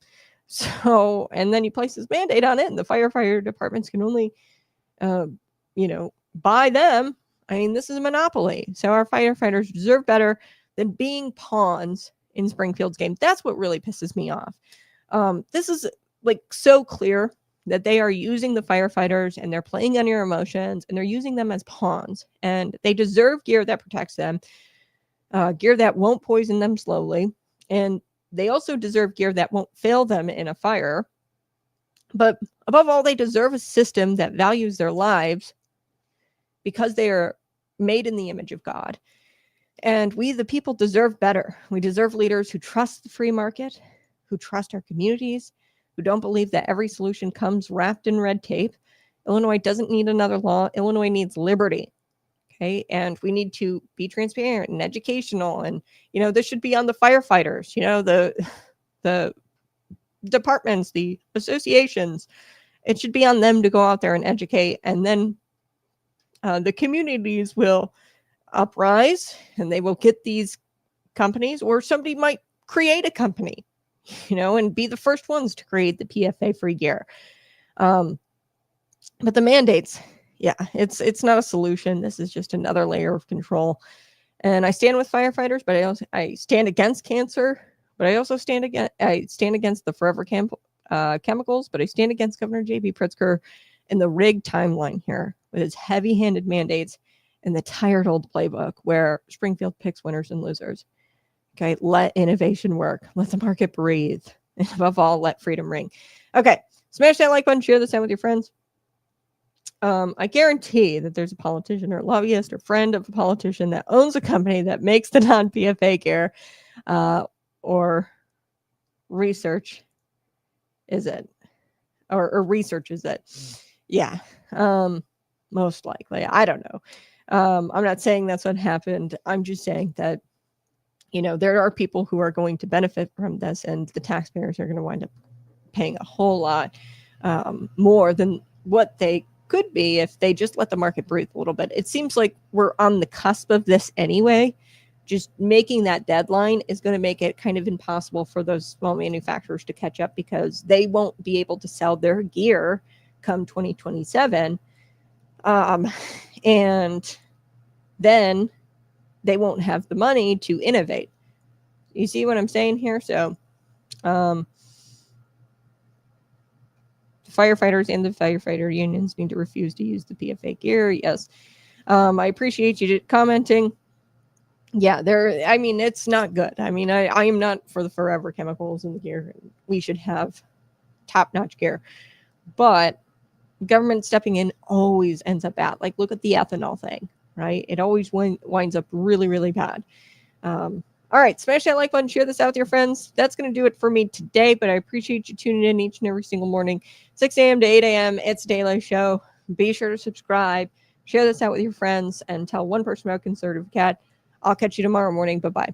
So, and then you place this mandate on it, and the firefighter departments can only, buy them. I mean, this is a monopoly. So our firefighters deserve better than being pawns in Springfield's game. That's what really pisses me off. This is like so clear that they are using the firefighters, and they're playing on your emotions, and they're using them as pawns, and they deserve gear that protects them, gear that won't poison them slowly. And they also deserve gear that won't fail them in a fire. But above all, they deserve a system that values their lives, because they are made in the image of God. And we, the people, deserve better. We deserve leaders who trust the free market, who trust our communities, who don't believe that every solution comes wrapped in red tape. Illinois doesn't need another law. Illinois needs liberty. Okay. And we need to be transparent and educational. And, this should be on the firefighters, the departments, the associations. It should be on them to go out there and educate. And then the communities will uprise and they will get these companies, or somebody might create a company, and be the first ones to create the PFA free gear. But the mandates, it's not a solution. This is just another layer of control. And I stand with firefighters, but I stand against cancer, but I also stand against the forever chemicals, but I stand against Governor J.B. Pritzker and the rigged timeline here with his heavy-handed mandates and the tired old playbook where Springfield picks winners and losers. Okay, let innovation work. Let the market breathe. And above all, let freedom ring. Okay, smash that like button, share this out with your friends. I guarantee that there's a politician or lobbyist or friend of a politician that owns a company that makes the non-PFA gear or research is it? Or researches it. Yeah, most likely. I don't know. I'm not saying that's what happened. I'm just saying that, there are people who are going to benefit from this, and the taxpayers are going to wind up paying a whole lot more than what they could be if they just let the market breathe a little bit. It seems like we're on the cusp of this anyway. Just making that deadline is going to make it kind of impossible for those small manufacturers to catch up, because they won't be able to sell their gear come 2027. And then they won't have the money to innovate. You see what I'm saying here? So the firefighters and the firefighter unions need to refuse to use the PFA gear. Yes. I appreciate you commenting. Yeah, it's not good. I am not for the forever chemicals in the gear. We should have top-notch gear. But government stepping in always ends up bad. Like, look at the ethanol thing, right? It always winds up really, really bad. All right, smash that like button, share this out with your friends. That's going to do it for me today, but I appreciate you tuning in each and every single morning, 6 a.m. to 8 a.m. It's a daily show. Be sure to subscribe, share this out with your friends, and tell one person about Conservative Cat. I'll catch you tomorrow morning. Bye-bye.